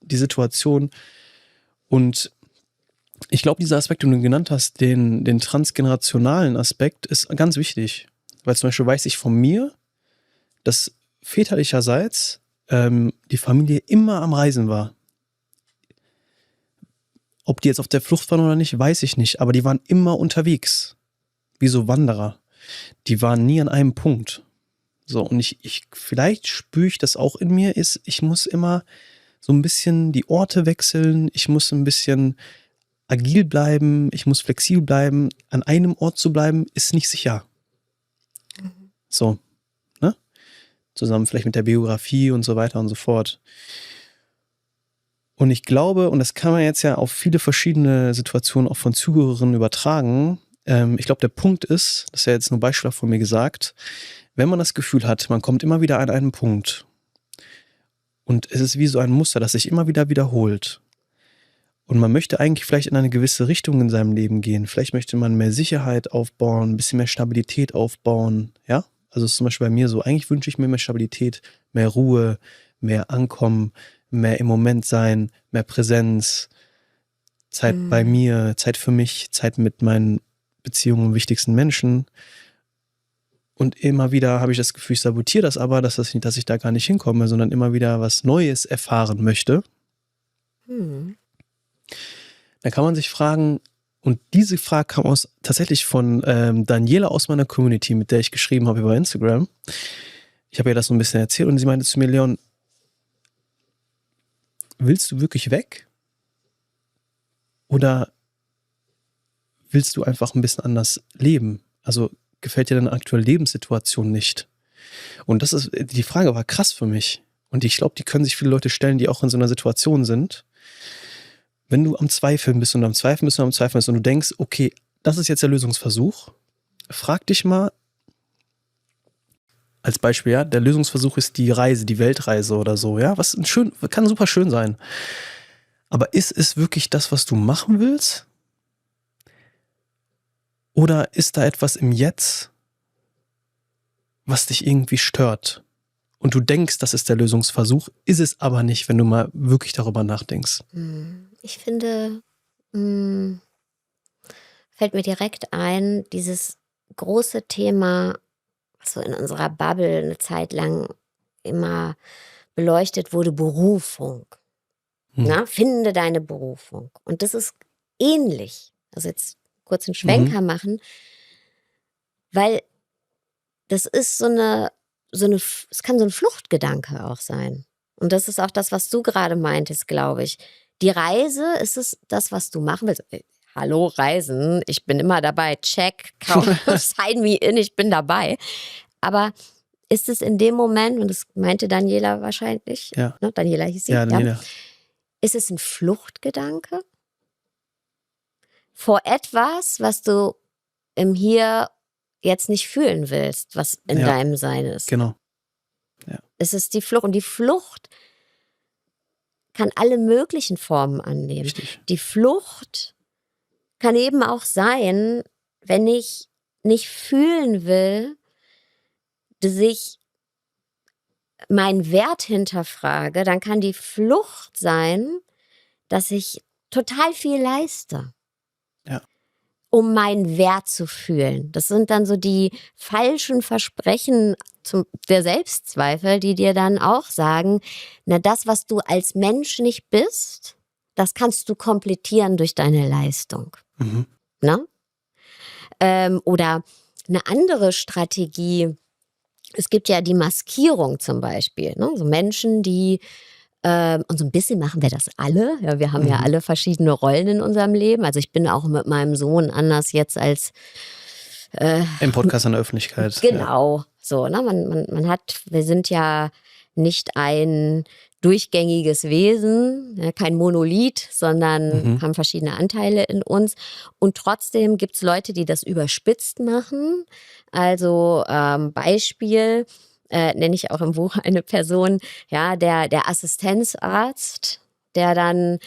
die Situation. Und ich glaube, dieser Aspekt, den du genannt hast, den transgenerationalen Aspekt, ist ganz wichtig. Weil zum Beispiel weiß ich von mir, dass väterlicherseits die Familie immer am Reisen war. Ob die jetzt auf der Flucht waren oder nicht, weiß ich nicht. Aber die waren immer unterwegs. Wie so Wanderer. Die waren nie an einem Punkt. So, und vielleicht spüre ich das auch in mir, ich muss immer so ein bisschen die Orte wechseln, ich muss ein bisschen agil bleiben, ich muss flexibel bleiben. An einem Ort zu bleiben, ist nicht sicher. So, ne? Zusammen vielleicht mit der Biografie und so weiter und so fort. Und ich glaube, und das kann man jetzt ja auf viele verschiedene Situationen auch von Zuhörerinnen übertragen, ich glaube, der Punkt ist, das ist ja jetzt nur Beispiel von mir gesagt, wenn man das Gefühl hat, man kommt immer wieder an einen Punkt und es ist wie so ein Muster, das sich immer wieder wiederholt und man möchte eigentlich vielleicht in eine gewisse Richtung in seinem Leben gehen, vielleicht möchte man mehr Sicherheit aufbauen, ein bisschen mehr Stabilität aufbauen, ja? Also es ist zum Beispiel bei mir so, eigentlich wünsche ich mir mehr Stabilität, mehr Ruhe, mehr Ankommen, mehr im Moment sein, mehr Präsenz, Zeit bei mir, Zeit für mich, Zeit mit meinen Beziehungen und wichtigsten Menschen. Und immer wieder habe ich das Gefühl, ich sabotiere das aber, dass ich da gar nicht hinkomme, sondern immer wieder was Neues erfahren möchte. Dann kann man sich fragen, und diese Frage kam tatsächlich von Daniela aus meiner Community, mit der ich geschrieben habe über Instagram. Ich habe ihr das so ein bisschen erzählt und sie meinte zu mir, Leon, willst du wirklich weg? Oder willst du einfach ein bisschen anders leben? Also gefällt dir deine aktuelle Lebenssituation nicht? Und die Frage war krass für mich. Und ich glaube, die können sich viele Leute stellen, die auch in so einer Situation sind. Wenn du am Zweifeln bist und am Zweifeln bist und am Zweifeln bist und du denkst, okay, das ist jetzt der Lösungsversuch, frag dich mal, als Beispiel, ja, der Lösungsversuch ist die Reise, die Weltreise oder so, ja, kann super schön sein. Aber ist es wirklich das, was du machen willst? Oder ist da etwas im Jetzt, was dich irgendwie stört? Und du denkst, das ist der Lösungsversuch, ist es aber nicht, wenn du mal wirklich darüber nachdenkst. Ich finde, fällt mir direkt ein, dieses große Thema, was so in unserer Bubble eine Zeit lang immer beleuchtet wurde, Berufung. Na, finde deine Berufung. Und das ist ähnlich. Also jetzt kurz einen Schwenker machen, weil das ist es kann so ein Fluchtgedanke auch sein. Und das ist auch das, was du gerade meintest, glaube ich. Die Reise, ist es das, was du machen willst? Hallo, Reisen, ich bin immer dabei, check, sign me in, ich bin dabei. Aber ist es in dem Moment, und das meinte Daniela wahrscheinlich, Ja. ne? Daniela hieß sie, Ja, Daniela. Ist es ein Fluchtgedanke vor etwas, was du im Hier jetzt nicht fühlen willst, was in deinem Sein ist? Genau. Es ist die Flucht. Und die Flucht kann alle möglichen Formen annehmen. Richtig. Die Flucht kann eben auch sein, wenn ich nicht fühlen will, dass ich meinen Wert hinterfrage, dann kann die Flucht sein, dass ich total viel leiste, um meinen Wert zu fühlen. Das sind dann so die falschen Versprechen der Selbstzweifel, die dir dann auch sagen, na, das, was du als Mensch nicht bist, das kannst du komplettieren durch deine Leistung. Na? Oder eine andere Strategie, es gibt ja die Maskierung zum Beispiel, ne? So Menschen, die und so ein bisschen machen wir das alle. Ja, wir haben ja alle verschiedene Rollen in unserem Leben. Also ich bin auch mit meinem Sohn anders jetzt als im Podcast in der Öffentlichkeit. Genau, so, ne? Wir sind ja nicht ein durchgängiges Wesen, ja, kein Monolith, sondern haben verschiedene Anteile in uns. Und trotzdem gibt es Leute, die das überspitzt machen. Also Beispiel, nenne ich auch im Buch eine Person, ja, der Assistenzarzt, der dann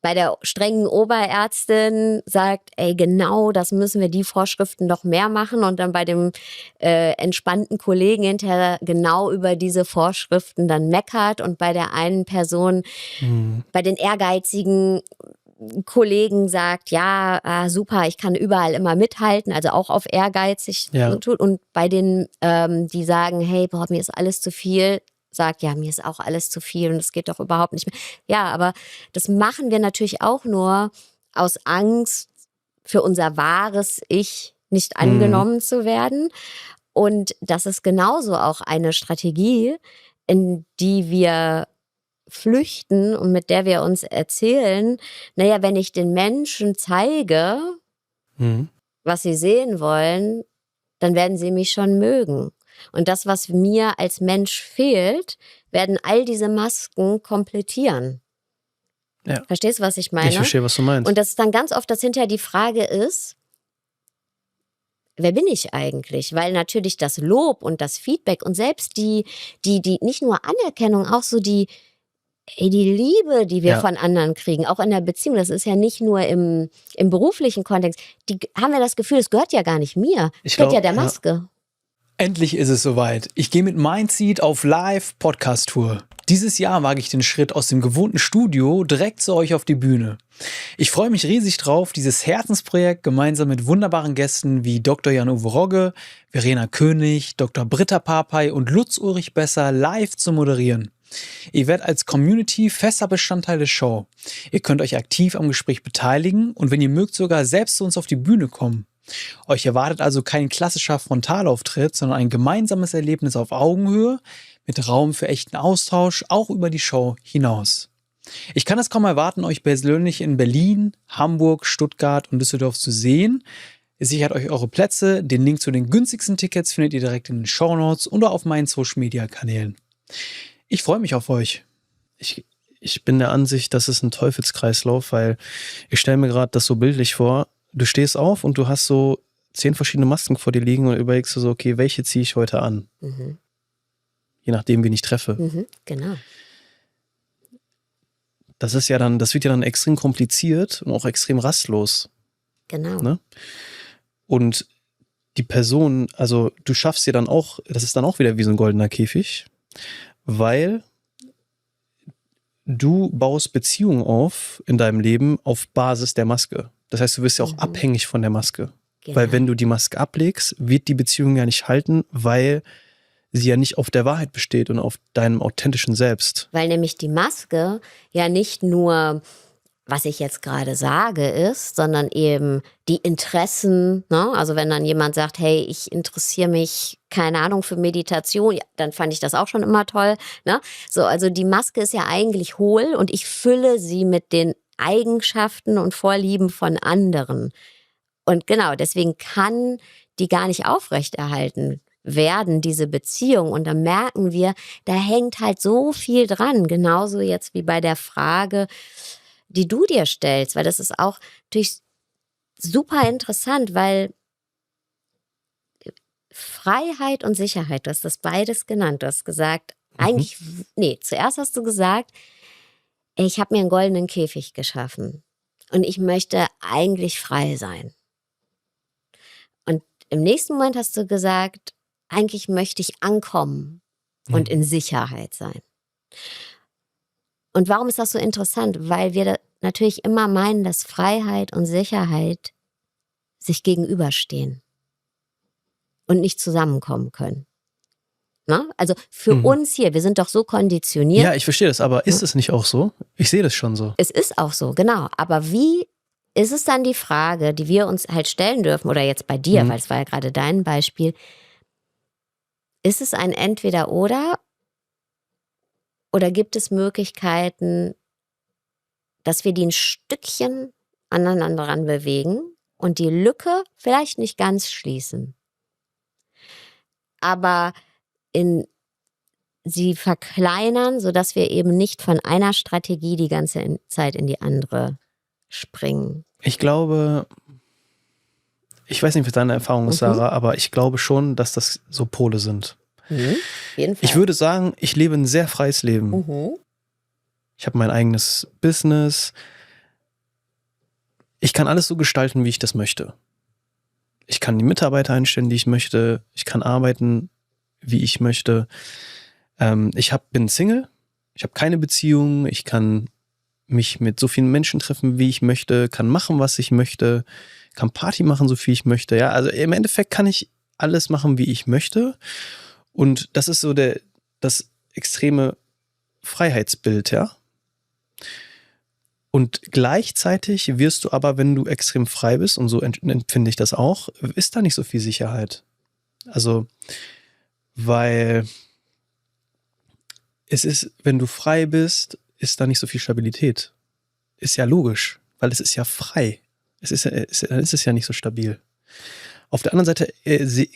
bei der strengen Oberärztin sagt, ey, genau, das müssen wir die Vorschriften noch mehr machen, und dann bei dem entspannten Kollegen hinterher genau über diese Vorschriften dann meckert, und bei der einen Person, bei den ehrgeizigen Kollegen sagt, ja, super, ich kann überall immer mithalten, also auch auf ehrgeizig. Und bei denen, die sagen, hey, boah, mir ist alles zu viel, sagt, ja, mir ist auch alles zu viel und es geht doch überhaupt nicht mehr. Ja, aber das machen wir natürlich auch nur aus Angst, für unser wahres Ich nicht angenommen zu werden. Und das ist genauso auch eine Strategie, in die wir flüchten und mit der wir uns erzählen, naja, wenn ich den Menschen zeige, was sie sehen wollen, dann werden sie mich schon mögen. Und das, was mir als Mensch fehlt, werden all diese Masken komplettieren. Ja. Verstehst du, was ich meine? Ich verstehe, was du meinst. Und das ist dann ganz oft, dass hinterher die Frage ist, wer bin ich eigentlich? Weil natürlich das Lob und das Feedback und selbst die nicht nur Anerkennung, auch so die Liebe, die wir von anderen kriegen, auch in der Beziehung, das ist ja nicht nur im beruflichen Kontext, haben wir das Gefühl, es gehört ja gar nicht mir, es gehört ja der Maske. Endlich ist es soweit. Ich gehe mit Mindseed auf Live-Podcast-Tour. Dieses Jahr wage ich den Schritt aus dem gewohnten Studio direkt zu euch auf die Bühne. Ich freue mich riesig drauf, dieses Herzensprojekt gemeinsam mit wunderbaren Gästen wie Dr. Jan-Uwe Rogge, Verena König, Dr. Britta Papay und Lutz Ulrich Besser live zu moderieren. Ihr werdet als Community fester Bestandteil der Show. Ihr könnt euch aktiv am Gespräch beteiligen und wenn ihr mögt, sogar selbst zu uns auf die Bühne kommen. Euch erwartet also kein klassischer Frontalauftritt, sondern ein gemeinsames Erlebnis auf Augenhöhe mit Raum für echten Austausch, auch über die Show hinaus. Ich kann es kaum erwarten, euch persönlich in Berlin, Hamburg, Stuttgart und Düsseldorf zu sehen. Ihr sichert euch eure Plätze. Den Link zu den günstigsten Tickets findet ihr direkt in den Shownotes oder auf meinen Social-Media-Kanälen. Ich freue mich auf euch. Ich bin der Ansicht, das ist ein Teufelskreislauf, weil ich stelle mir gerade das so bildlich vor. Du stehst auf und du hast so 10 verschiedene Masken vor dir liegen und überlegst du so, okay, welche ziehe ich heute an? Je nachdem, wen ich treffe. Genau. Das wird ja dann extrem kompliziert und auch extrem rastlos. Genau. Ne? Und die Person, also du schaffst dir dann auch, das ist dann auch wieder wie so ein goldener Käfig, weil du baust Beziehungen auf in deinem Leben auf Basis der Maske. Das heißt, du wirst ja auch abhängig von der Maske. Genau. Weil wenn du die Maske ablegst, wird die Beziehung ja nicht halten, weil sie ja nicht auf der Wahrheit besteht und auf deinem authentischen Selbst. Weil nämlich die Maske ja nicht nur, was ich jetzt gerade sage, ist, sondern eben die Interessen. Ne? Also wenn dann jemand sagt, hey, ich interessiere mich, keine Ahnung, für Meditation, ja, dann fand ich das auch schon immer toll. Ne? So, also die Maske ist ja eigentlich hohl und ich fülle sie mit den Eigenschaften und Vorlieben von anderen. Und genau, deswegen kann die gar nicht aufrechterhalten werden, diese Beziehung. Und dann merken wir, da hängt halt so viel dran. Genauso jetzt wie bei der Frage, die du dir stellst, weil das ist auch natürlich super interessant, weil Freiheit und Sicherheit, du hast das beides genannt. Du hast gesagt, zuerst hast du gesagt, ich habe mir einen goldenen Käfig geschaffen und ich möchte eigentlich frei sein. Und im nächsten Moment hast du gesagt, eigentlich möchte ich ankommen und in Sicherheit sein. Und warum ist das so interessant? Weil wir natürlich immer meinen, dass Freiheit und Sicherheit sich gegenüberstehen und nicht zusammenkommen können. Na? Also für uns hier, wir sind doch so konditioniert. Ja, ich verstehe das, aber ist es nicht auch so? Ich sehe das schon so. Es ist auch so, genau. Aber wie ist es dann die Frage, die wir uns halt stellen dürfen, oder jetzt bei dir, weil es war ja gerade dein Beispiel, ist es ein Entweder-Oder oder gibt es Möglichkeiten, dass wir die ein Stückchen aneinander ran bewegen und die Lücke vielleicht nicht ganz schließen, aber sie verkleinern, sodass wir eben nicht von einer Strategie die ganze Zeit in die andere springen? Ich glaube, ich weiß nicht, was deine Erfahrung ist, Sarah, aber ich glaube schon, dass das so Pole sind. Auf jeden Fall. Ich würde sagen, ich lebe ein sehr freies Leben. Ich habe mein eigenes Business. Ich kann alles so gestalten, wie ich das möchte. Ich kann die Mitarbeiter einstellen, die ich möchte. Ich kann arbeiten, wie ich möchte. Bin Single. Ich habe keine Beziehung. Ich kann mich mit so vielen Menschen treffen, wie ich möchte. Kann machen, was ich möchte. Kann Party machen, so viel ich möchte. Ja, also im Endeffekt kann ich alles machen, wie ich möchte. Und das ist so das extreme Freiheitsbild, ja. Und gleichzeitig wirst du aber, wenn du extrem frei bist, und so empfinde ich das auch, ist da nicht so viel Sicherheit. Also, weil es ist, wenn du frei bist, ist da nicht so viel Stabilität. Ist ja logisch, weil es ist ja frei. Dann ist es ja nicht so stabil. Auf der anderen Seite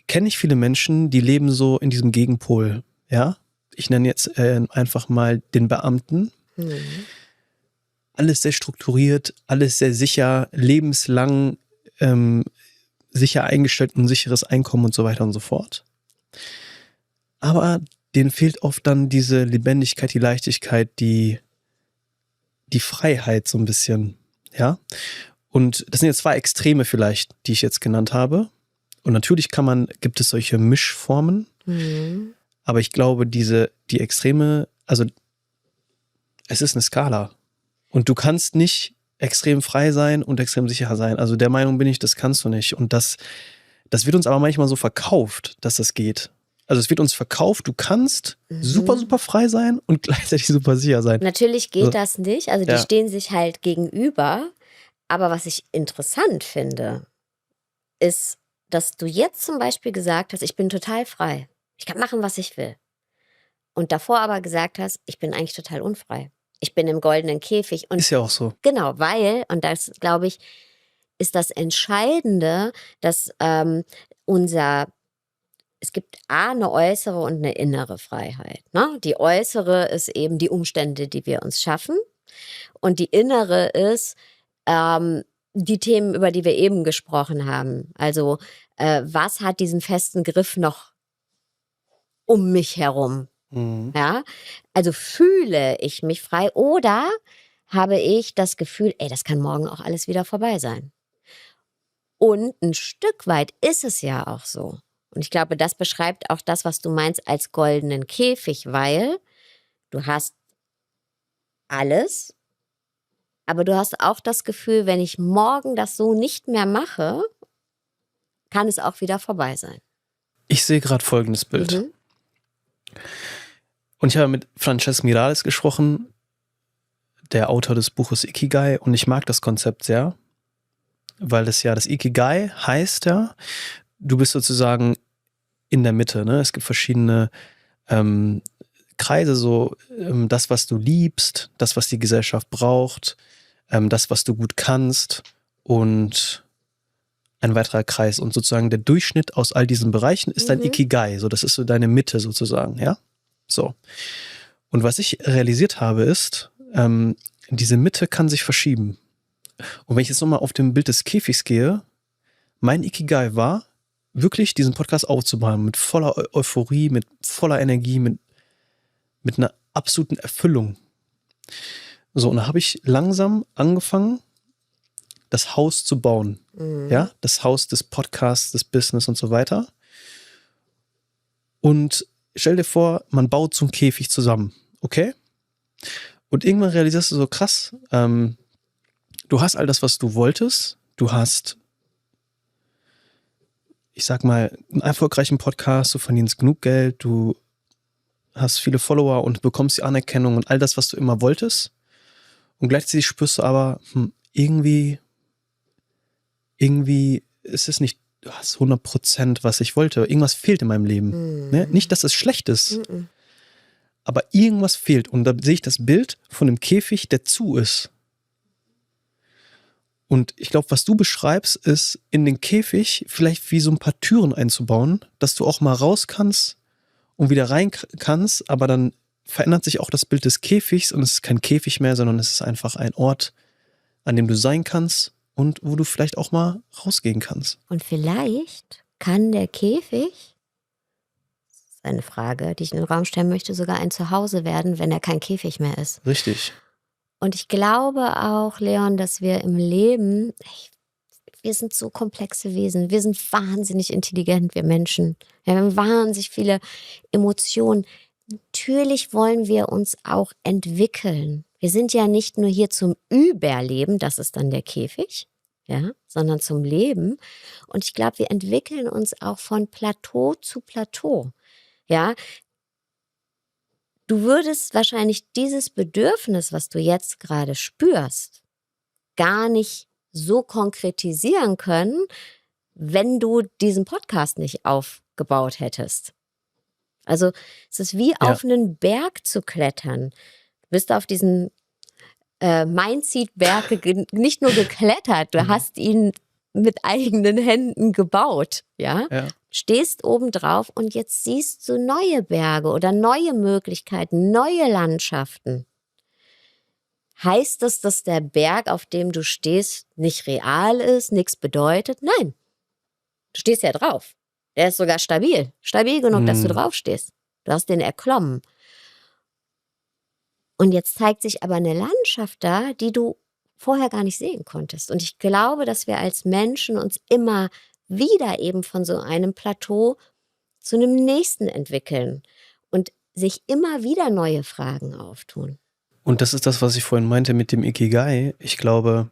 kenne ich viele Menschen, die leben so in diesem Gegenpol. Ja, ich nenne jetzt einfach mal den Beamten. Alles sehr strukturiert, alles sehr sicher, lebenslang sicher eingestellt, ein sicheres Einkommen und so weiter und so fort. Aber denen fehlt oft dann diese Lebendigkeit, die Leichtigkeit, die Freiheit so ein bisschen. Ja. Und das sind jetzt 2 Extreme vielleicht, die ich jetzt genannt habe. Und natürlich gibt es solche Mischformen. Aber ich glaube, die Extreme, also es ist eine Skala. Und du kannst nicht extrem frei sein und extrem sicher sein. Also der Meinung bin ich, das kannst du nicht. Und das wird uns aber manchmal so verkauft, dass das geht. Also es wird uns verkauft, du kannst super, super frei sein und gleichzeitig super sicher sein. Natürlich geht So. das nicht. Also die stehen sich halt gegenüber. Aber was ich interessant finde, ist, dass du jetzt zum Beispiel gesagt hast, ich bin total frei. Ich kann machen, was ich will. Und davor aber gesagt hast, ich bin eigentlich total unfrei. Ich bin im goldenen Käfig. Und Ist ja auch so. genau, weil, und das, glaube ich, ist das Entscheidende, dass es gibt eine äußere und eine innere Freiheit. Ne? Die äußere ist eben die Umstände, die wir uns schaffen. Und die innere ist die Themen, über die wir eben gesprochen haben. Also was hat diesen festen Griff noch um mich herum? Ja, also fühle ich mich frei oder habe ich das Gefühl, das kann morgen auch alles wieder vorbei sein. Und ein Stück weit ist es ja auch so. Und ich glaube, das beschreibt auch das, was du meinst als goldenen Käfig, weil du hast alles, aber du hast auch das Gefühl, wenn ich morgen das so nicht mehr mache, kann es auch wieder vorbei sein. Ich sehe gerade folgendes Bild. Und ich habe mit Francesc Miralles gesprochen, der Autor des Buches Ikigai. Und ich mag das Konzept sehr, weil das Ikigai heißt ja, du bist sozusagen in der Mitte. Ne? Es gibt verschiedene Kreise, so das, was du liebst, das, was die Gesellschaft braucht, das, was du gut kannst und ein weiterer Kreis. Und sozusagen der Durchschnitt aus all diesen Bereichen ist dein Ikigai. So, das ist so deine Mitte sozusagen, ja? So. Und was ich realisiert habe, ist, diese Mitte kann sich verschieben. Und wenn ich jetzt nochmal auf dem Bild des Käfigs gehe, mein Ikigai war, wirklich diesen Podcast aufzubauen, mit voller Euphorie, mit voller Energie, mit einer absoluten Erfüllung. So, und da habe ich langsam angefangen, das Haus zu bauen. Ja, das Haus des Podcasts, des Business und so weiter. Und stell dir vor, man baut so einen Käfig zusammen, okay? Und irgendwann realisierst du so, krass, du hast all das, was du wolltest. Du hast, ich sag mal, einen erfolgreichen Podcast, du verdienst genug Geld, du hast viele Follower und bekommst die Anerkennung und all das, was du immer wolltest. Und gleichzeitig spürst du aber, irgendwie ist es nicht das 100%, was ich wollte. Irgendwas fehlt in meinem Leben. Ne? Nicht, dass es schlecht ist, aber irgendwas fehlt. Und da sehe ich das Bild von einem Käfig, der zu ist. Und ich glaube, was du beschreibst, ist in den Käfig vielleicht wie so ein paar Türen einzubauen, dass du auch mal raus kannst und wieder rein kannst, aber dann verändert sich auch das Bild des Käfigs und es ist kein Käfig mehr, sondern es ist einfach ein Ort, an dem du sein kannst und wo du vielleicht auch mal rausgehen kannst. Und vielleicht kann der Käfig, das ist eine Frage, die ich in den Raum stellen möchte, sogar ein Zuhause werden, wenn er kein Käfig mehr ist. Richtig. Und ich glaube auch, Leon, dass wir im Leben, wir sind so komplexe Wesen, wir sind wahnsinnig intelligent, wir Menschen. Wir haben wahnsinnig viele Emotionen. Natürlich wollen wir uns auch entwickeln. Wir sind ja nicht nur hier zum Überleben, das ist dann der Käfig, ja, sondern zum Leben. Und ich glaube, wir entwickeln uns auch von Plateau zu Plateau. Ja, du würdest wahrscheinlich dieses Bedürfnis, was du jetzt gerade spürst, gar nicht so konkretisieren können, wenn du diesen Podcast nicht aufgebaut gebaut hättest. Also es ist wie auf einen Berg zu klettern. Du bist auf diesen Mindseed-Berg nicht nur geklettert, du hast ihn mit eigenen Händen gebaut, ja? Stehst oben drauf und jetzt siehst du neue Berge oder neue Möglichkeiten, neue Landschaften. Heißt das, dass der Berg, auf dem du stehst, nicht real ist, nichts bedeutet? Nein, du stehst ja drauf. Der ist sogar stabil. Stabil genug, dass du drauf stehst. Du hast den erklommen. Und jetzt zeigt sich aber eine Landschaft da, die du vorher gar nicht sehen konntest. Und ich glaube, dass wir als Menschen uns immer wieder eben von so einem Plateau zu einem nächsten entwickeln und sich immer wieder neue Fragen auftun. Und das ist das, was ich vorhin meinte mit dem Ikigai. Ich glaube,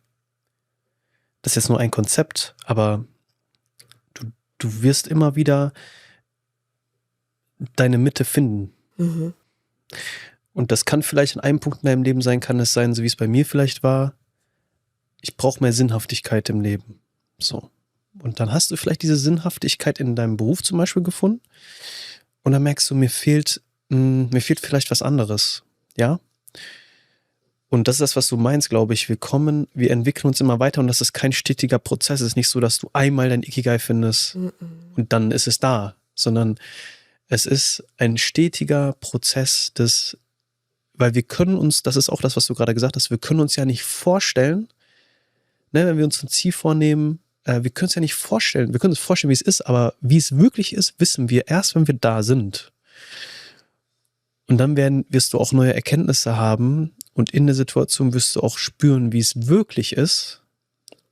das ist jetzt nur ein Konzept, aber du wirst immer wieder deine Mitte finden. Mhm. Und das kann vielleicht an einem Punkt in deinem Leben sein, kann es sein, so wie es bei mir vielleicht war, ich brauche mehr Sinnhaftigkeit im Leben. So. Und dann hast du vielleicht diese Sinnhaftigkeit in deinem Beruf zum Beispiel gefunden und dann merkst du, mir fehlt vielleicht was anderes. Ja? Und das ist das, was du meinst, glaube ich. Wir entwickeln uns immer weiter und das ist kein stetiger Prozess. Es ist nicht so, dass du einmal dein Ikigai findest und dann ist es da, sondern es ist ein stetiger Prozess weil wir können uns, das ist auch das, was du gerade gesagt hast, wir können uns ja nicht vorstellen, ne, wenn wir uns ein Ziel vornehmen, wir können es ja nicht vorstellen, wir können uns vorstellen, wie es ist, aber wie es wirklich ist, wissen wir erst, wenn wir da sind. Und dann wirst du auch neue Erkenntnisse haben und in der Situation wirst du auch spüren, wie es wirklich ist.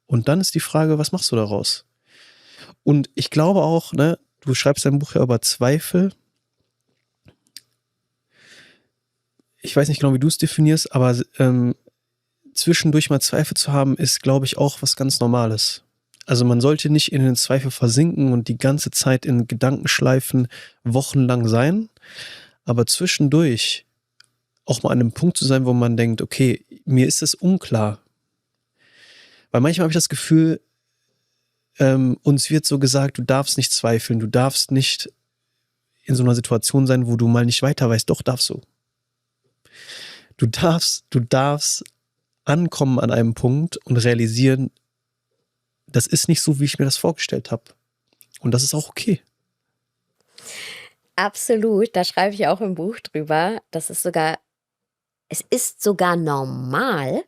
Und dann ist die Frage, was machst du daraus? Und ich glaube auch, ne, du schreibst dein Buch ja über Zweifel. Ich weiß nicht genau, wie du es definierst, aber zwischendurch mal Zweifel zu haben, ist, glaube ich, auch was ganz Normales. Also man sollte nicht in den Zweifel versinken und die ganze Zeit in Gedankenschleifen wochenlang sein, aber zwischendurch auch mal an einem Punkt zu sein, wo man denkt, okay, mir ist es unklar. Weil manchmal habe ich das Gefühl, uns wird so gesagt, du darfst nicht zweifeln, du darfst nicht in so einer Situation sein, wo du mal nicht weiter weißt. Doch, darfst du. Du darfst ankommen an einem Punkt und realisieren, das ist nicht so, wie ich mir das vorgestellt habe. Und das ist auch okay. Absolut, da schreibe ich auch im Buch drüber. Es ist sogar normal,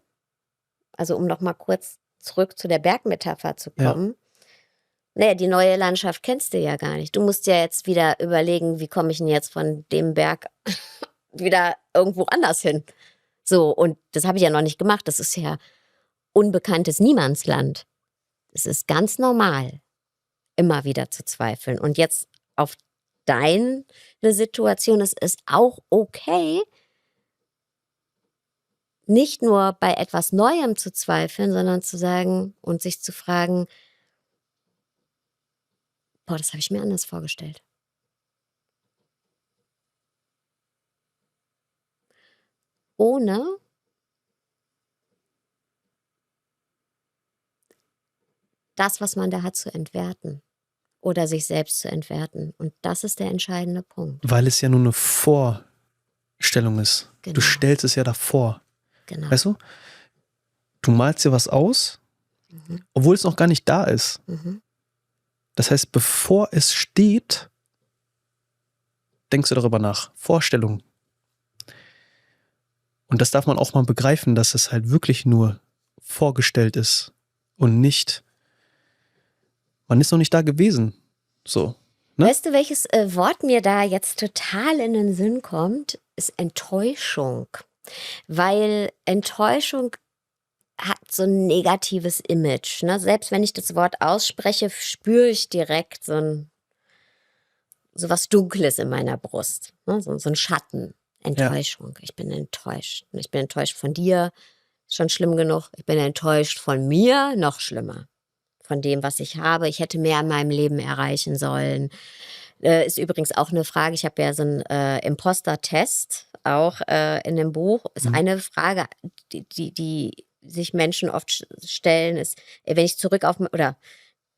also um noch mal kurz zurück zu der Bergmetapher zu kommen. Naja, die neue Landschaft kennst du ja gar nicht. Du musst ja jetzt wieder überlegen, wie komme ich denn jetzt von dem Berg wieder irgendwo anders hin. So, und das habe ich ja noch nicht gemacht. Das ist ja unbekanntes Niemandsland. Es ist ganz normal, immer wieder zu zweifeln. Und jetzt auf deine Situation ist es auch okay, nicht nur bei etwas Neuem zu zweifeln, sondern zu sagen und sich zu fragen, boah, das habe ich mir anders vorgestellt. Ohne das, was man da hat, zu entwerten oder sich selbst zu entwerten. Und das ist der entscheidende Punkt. Weil es ja nur eine Vorstellung ist. Genau. Du stellst es ja davor. Genau. Weißt du? Du malst dir was aus, obwohl es noch gar nicht da ist. Das heißt, bevor es steht, denkst du darüber nach. Vorstellung. Und das darf man auch mal begreifen, dass es halt wirklich nur vorgestellt ist und nicht, man ist noch nicht da gewesen. So. Ne? Weißt du, welches Wort mir da jetzt total in den Sinn kommt? Ist Enttäuschung. Weil Enttäuschung hat so ein negatives Image. Ne? Selbst wenn ich das Wort ausspreche, spüre ich direkt so was Dunkles in meiner Brust. Ne? So ein Schatten. Enttäuschung. Ja. Ich bin enttäuscht. Ich bin enttäuscht von dir. Ist schon schlimm genug. Ich bin enttäuscht von mir. Noch schlimmer. Von dem, was ich habe. Ich hätte mehr in meinem Leben erreichen sollen. Ist übrigens auch eine Frage. Ich habe ja so einen Imposter-Test auch in dem Buch. Ist eine Frage, die sich Menschen oft stellen, ist, wenn ich zurück auf, oder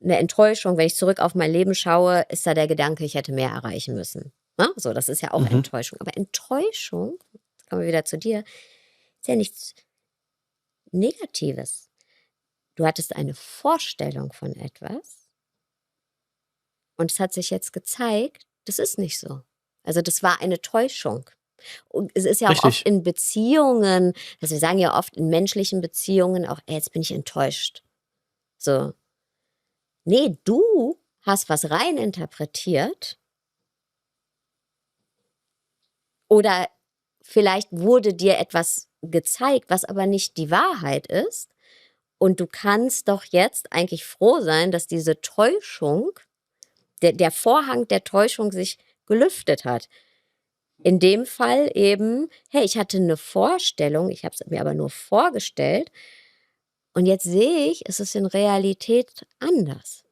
eine Enttäuschung, wenn ich zurück auf mein Leben schaue, ist da der Gedanke, ich hätte mehr erreichen müssen. Ne? So, das ist ja auch Enttäuschung. Aber Enttäuschung, jetzt kommen wir wieder zu dir, ist ja nichts Negatives. Du hattest eine Vorstellung von etwas und es hat sich jetzt gezeigt, das ist nicht so. Also das war eine Täuschung. Und es ist ja auch Richtig. oft in Beziehungen, also wir sagen ja oft in menschlichen Beziehungen auch, jetzt bin ich enttäuscht. So. Nee, du hast was reininterpretiert oder vielleicht wurde dir etwas gezeigt, was aber nicht die Wahrheit ist. Und du kannst doch jetzt eigentlich froh sein, dass diese Täuschung, der Vorhang der Täuschung sich gelüftet hat. In dem Fall eben, hey, ich hatte eine Vorstellung, ich habe es mir aber nur vorgestellt und jetzt sehe ich, es ist in Realität anders.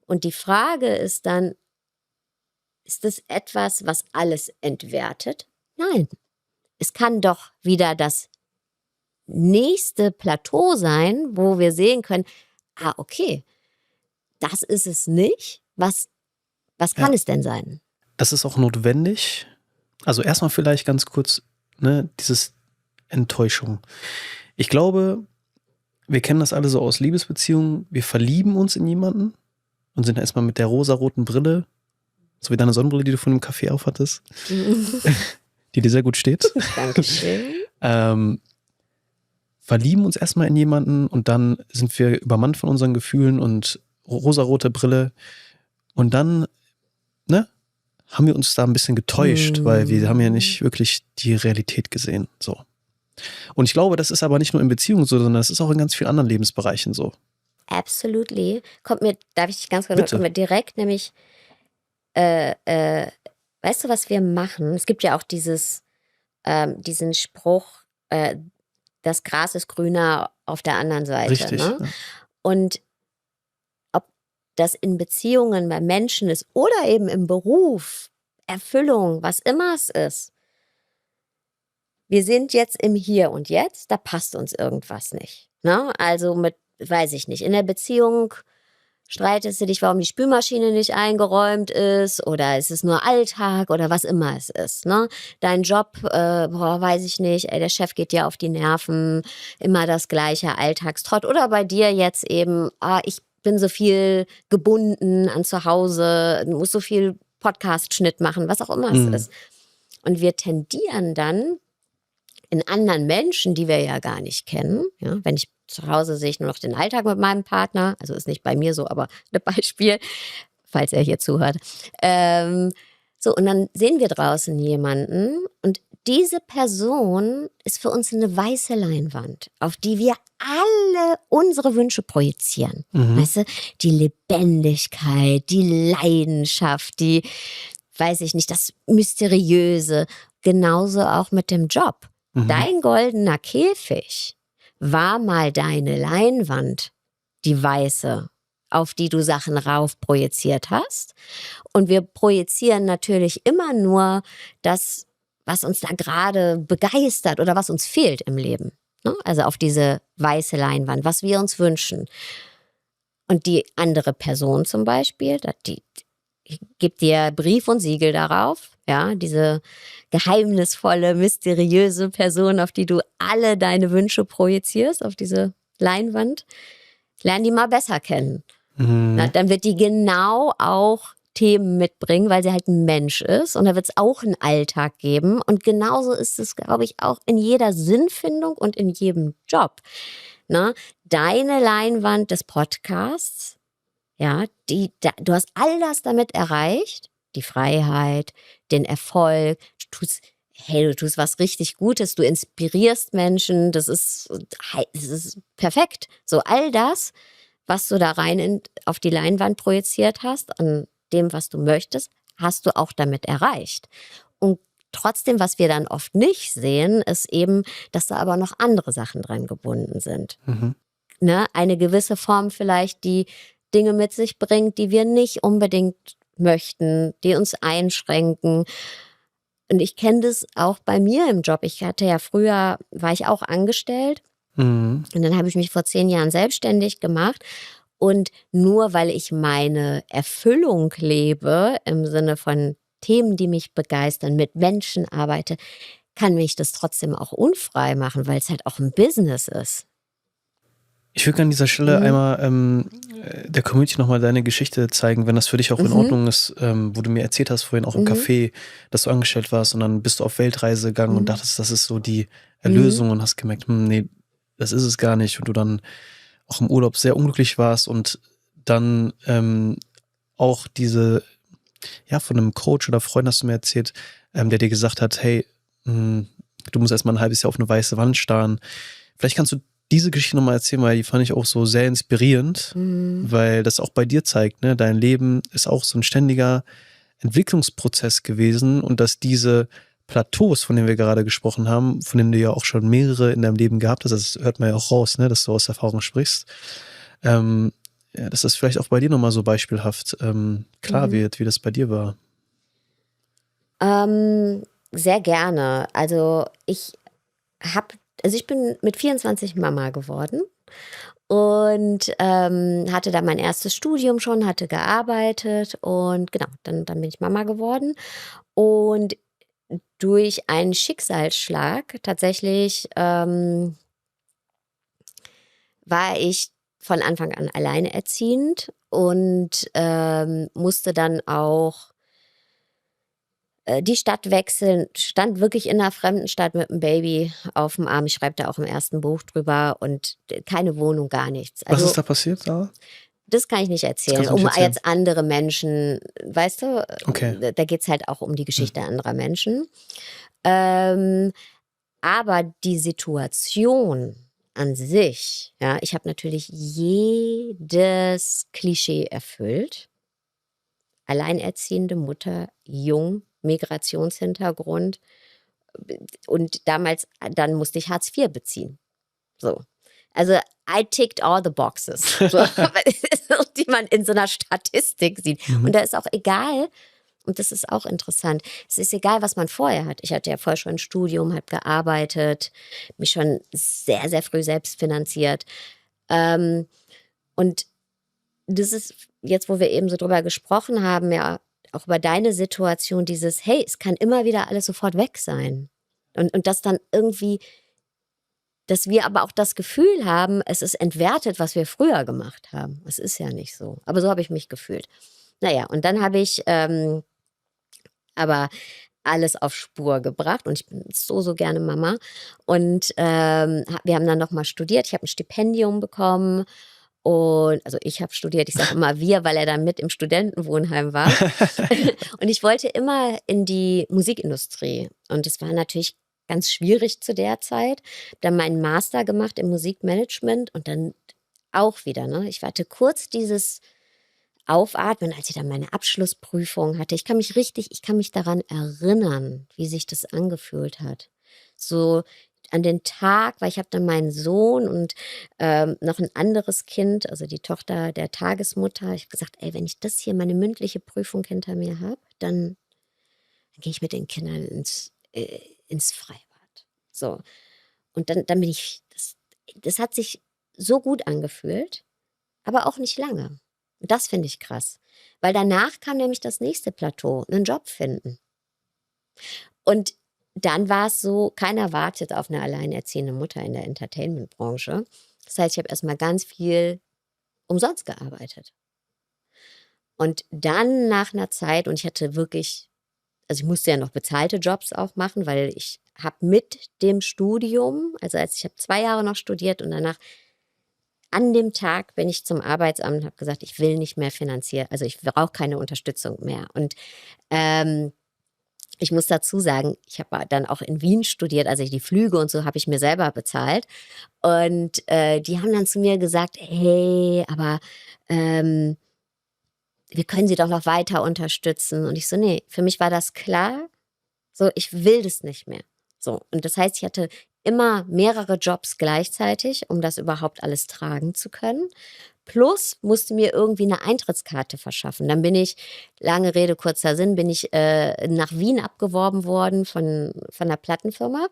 Und die Frage ist dann, ist es etwas, was alles entwertet? Nein. Es kann doch wieder das nächste Plateau sein, wo wir sehen können, okay, das ist es nicht. Was kann es denn sein? Das ist auch notwendig. Also erstmal vielleicht ganz kurz, ne, dieses Enttäuschung. Ich glaube, wir kennen das alle so aus Liebesbeziehungen. Wir verlieben uns in jemanden und sind erstmal mit der rosaroten Brille, so wie deine Sonnenbrille, die du von dem Café aufhattest, die dir sehr gut steht. Dankeschön. Verlieben uns erstmal in jemanden und dann sind wir übermannt von unseren Gefühlen und rosarote Brille. Und dann, ne, haben wir uns da ein bisschen getäuscht, weil wir haben ja nicht wirklich die Realität gesehen. So. Und ich glaube, das ist aber nicht nur in Beziehungen so, sondern das ist auch in ganz vielen anderen Lebensbereichen so. Absolutely. Darf ich ganz kurz, Bitte. kommt mir direkt, nämlich, weißt du, was wir machen? Es gibt ja auch diesen Spruch, das Gras ist grüner auf der anderen Seite. Richtig. Ne? Ja. Und ob das in Beziehungen bei Menschen ist oder eben im Beruf, Erfüllung, was immer es ist. Wir sind jetzt im Hier und Jetzt, da passt uns irgendwas nicht. Ne? Also weiß ich nicht, in der Beziehung streitest du dich, warum die Spülmaschine nicht eingeräumt ist oder ist es nur Alltag oder was immer es ist. Ne? Dein Job, weiß ich nicht, der Chef geht dir auf die Nerven, immer das gleiche Alltagstrott. Oder bei dir jetzt eben, ich bin so viel gebunden an zu Hause, muss so viel Podcast-Schnitt machen, was auch immer es ist. Und wir tendieren dann in anderen Menschen, die wir ja gar nicht kennen, ja, wenn ich zu Hause sehe ich nur noch den Alltag mit meinem Partner, also ist nicht bei mir so, aber ein Beispiel, falls er hier zuhört. So, und dann sehen wir draußen jemanden und diese Person ist für uns eine weiße Leinwand, auf die wir alle unsere Wünsche projizieren. Weißt du, die Lebendigkeit, die Leidenschaft, die, weiß ich nicht, das Mysteriöse, genauso auch mit dem Job. Dein goldener Käfig war mal deine Leinwand, die weiße, auf die du Sachen rauf projiziert hast. Und wir projizieren natürlich immer nur das, was uns da gerade begeistert oder was uns fehlt im Leben. Ne? Also auf diese weiße Leinwand, was wir uns wünschen. Und die andere Person zum Beispiel, die gibt dir Brief und Siegel darauf, ja, diese geheimnisvolle, mysteriöse Person, auf die du alle deine Wünsche projizierst, auf diese Leinwand. Lern die mal besser kennen. Na, dann wird die genau auch Themen mitbringen, weil sie halt ein Mensch ist und da wird es auch einen Alltag geben und genauso ist es, glaube ich, auch in jeder Sinnfindung und in jedem Job. Na, deine Leinwand des Podcasts, ja, du hast all das damit erreicht, die Freiheit, den Erfolg, du tust was richtig Gutes, du inspirierst Menschen, das ist perfekt. So all das, was du da rein auf die Leinwand projiziert hast, an dem, was du möchtest, hast du auch damit erreicht. Und trotzdem, was wir dann oft nicht sehen, ist eben, dass da aber noch andere Sachen dran gebunden sind. Ne? Eine gewisse Form vielleicht, die Dinge mit sich bringt, die wir nicht unbedingt möchten, die uns einschränken. Und ich kenne das auch bei mir im Job. Ich hatte ja früher, war ich auch angestellt und dann habe ich mich vor 10 Jahren selbstständig gemacht Und nur weil ich meine Erfüllung lebe, im Sinne von Themen, die mich begeistern, mit Menschen arbeite, kann mich das trotzdem auch unfrei machen, weil es halt auch ein Business ist. Ich würde an dieser Stelle einmal der Community nochmal deine Geschichte zeigen, wenn das für dich auch in Ordnung ist, wo du mir erzählt hast vorhin auch im Café, dass du angestellt warst und dann bist du auf Weltreise gegangen und dachtest, das ist so die Erlösung und hast gemerkt, nee, das ist es gar nicht, und du dann auch im Urlaub sehr unglücklich warst und dann auch diese, ja, von einem Coach oder Freund hast du mir erzählt, der dir gesagt hat, hey, du musst erstmal ein halbes Jahr auf eine weiße Wand starren. Vielleicht kannst du diese Geschichte nochmal erzählen, weil die fand ich auch so sehr inspirierend, weil das auch bei dir zeigt, ne, dein Leben ist auch so ein ständiger Entwicklungsprozess gewesen und dass diese Plateaus, von denen wir gerade gesprochen haben, von denen du ja auch schon mehrere in deinem Leben gehabt hast, das hört man ja auch raus, ne, dass du aus Erfahrung sprichst, ja, dass das vielleicht auch bei dir nochmal so beispielhaft klar wird, wie das bei dir war. Sehr gerne. Also ich bin mit 24 Mama geworden und hatte da mein erstes Studium schon, hatte gearbeitet und genau, dann bin ich Mama geworden. Und durch einen Schicksalsschlag tatsächlich war ich von Anfang an alleinerziehend und musste dann auch die Stadt wechseln, stand wirklich in einer fremden Stadt mit einem Baby auf dem Arm. Ich schreibe da auch im ersten Buch drüber und keine Wohnung, gar nichts. Was Also ist da passiert, Sarah? das kann ich nicht Das erzählen, kannst du nicht um erzählen. jetzt andere Menschen, weißt du, Okay. da geht es halt auch um die Geschichte anderer Menschen. Aber die Situation an sich, ja, ich habe natürlich jedes Klischee erfüllt. Alleinerziehende Mutter, jung, Migrationshintergrund. Und damals, dann musste ich Hartz IV beziehen. So. Also, I ticked all the boxes, so, die man in so einer Statistik sieht. Und da ist auch egal, und das ist auch interessant, es ist egal, was man vorher hat. Ich hatte ja vorher schon ein Studium, habe gearbeitet, mich schon sehr, sehr früh selbst finanziert. Und das ist jetzt, wo wir eben so drüber gesprochen haben, ja auch über deine Situation, dieses, hey, es kann immer wieder alles sofort weg sein. Und das dann irgendwie, dass wir aber auch das Gefühl haben, es ist entwertet, was wir früher gemacht haben. Es ist ja nicht so. Aber so habe ich mich gefühlt. Naja, und dann habe ich aber alles auf Spur gebracht und ich bin so gerne Mama. Und wir haben dann nochmal studiert. Ich habe ein Stipendium bekommen. Und also ich habe studiert, ich sage immer wir, weil er dann mit im Studentenwohnheim war. Und ich wollte immer in die Musikindustrie. Und es war natürlich ganz schwierig zu der Zeit. Dann meinen Master gemacht im Musikmanagement und dann auch wieder, ne? Ich hatte kurz dieses Aufatmen, als ich dann meine Abschlussprüfung hatte. Ich kann mich daran erinnern, wie sich das angefühlt hat. So an den Tag, weil ich habe dann meinen Sohn und noch ein anderes Kind, also die Tochter der Tagesmutter. Ich habe gesagt, ey, wenn ich das hier, meine mündliche Prüfung hinter mir habe, dann gehe ich mit den Kindern ins Freibad. So. Und dann bin ich, das hat sich so gut angefühlt, aber auch nicht lange. Und das finde ich krass. Weil danach kam nämlich das nächste Plateau, einen Job finden. Und dann war es so, keiner wartet auf eine alleinerziehende Mutter in der Entertainment-Branche. Das heißt, ich habe erstmal ganz viel umsonst gearbeitet. Und dann nach einer Zeit, und ich hatte wirklich, also ich musste ja noch bezahlte Jobs auch machen, weil ich habe mit dem Studium, also ich habe 2 Jahre noch studiert und danach an dem Tag bin ich zum Arbeitsamt und habe gesagt, ich will nicht mehr finanzieren, also ich brauche keine Unterstützung mehr. Und ich muss dazu sagen, ich habe dann auch in Wien studiert, also die Flüge und so habe ich mir selber bezahlt. Und die haben dann zu mir gesagt, hey, aber wir können sie doch noch weiter unterstützen. Und ich so, nee, für mich war das klar, so, ich will das nicht mehr. So, und das heißt, ich hatte immer mehrere Jobs gleichzeitig, um das überhaupt alles tragen zu können. Plus musste mir irgendwie eine Eintrittskarte verschaffen. Dann bin ich, lange Rede, kurzer Sinn, bin ich nach Wien abgeworben worden von einer Plattenfirma.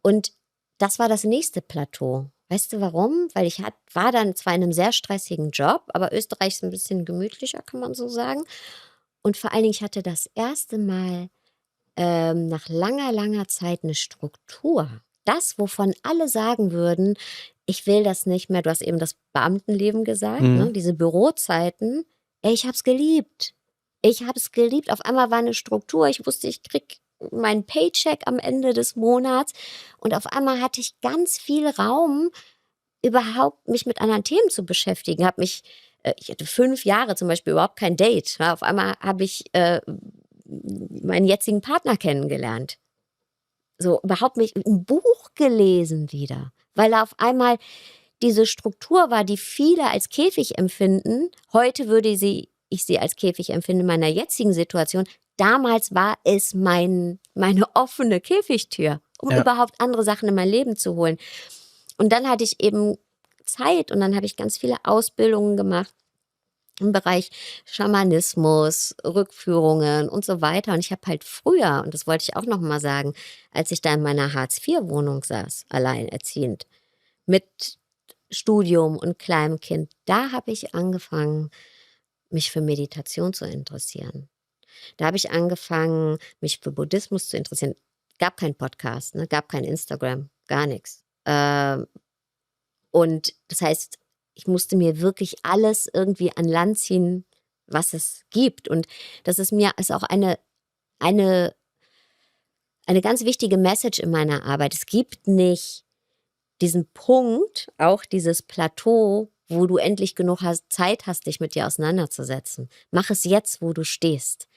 Und das war das nächste Plateau. Weißt du warum? Weil war dann zwar in einem sehr stressigen Job, aber Österreich ist ein bisschen gemütlicher, kann man so sagen. Und vor allen Dingen, ich hatte das erste Mal nach langer, langer Zeit eine Struktur. Das, wovon alle sagen würden, ich will das nicht mehr. Du hast eben das Beamtenleben gesagt, ne? Diese Bürozeiten. Ey, ich habe es geliebt. Ich habe es geliebt. Auf einmal war eine Struktur. Ich wusste, ich krieg meinen Paycheck am Ende des Monats. Und auf einmal hatte ich ganz viel Raum, überhaupt mich mit anderen Themen zu beschäftigen. Ich hatte 5 Jahre zum Beispiel überhaupt kein Date. Ja, auf einmal habe ich meinen jetzigen Partner kennengelernt. So überhaupt nicht ein Buch gelesen wieder, weil da auf einmal diese Struktur war, die viele als Käfig empfinden. Heute würde ich sie als Käfig empfinden in meiner jetzigen Situation. Damals war es meine offene Käfigtür, um überhaupt andere Sachen in mein Leben zu holen. Und dann hatte ich eben Zeit und dann habe ich ganz viele Ausbildungen gemacht im Bereich Schamanismus, Rückführungen und so weiter. Und ich habe halt früher, und das wollte ich auch noch mal sagen, als ich da in meiner Hartz-IV-Wohnung saß, alleinerziehend, mit Studium und kleinem Kind, da habe ich angefangen, mich für Meditation zu interessieren. Da habe ich angefangen, mich für Buddhismus zu interessieren. Gab keinen Podcast, ne? Gab kein Instagram, gar nichts. Und das heißt, ich musste mir wirklich alles irgendwie an Land ziehen, was es gibt. Und das ist auch eine ganz wichtige Message in meiner Arbeit. Es gibt nicht diesen Punkt, auch dieses Plateau, wo du endlich genug Zeit hast, dich mit dir auseinanderzusetzen. Mach es jetzt, wo du stehst.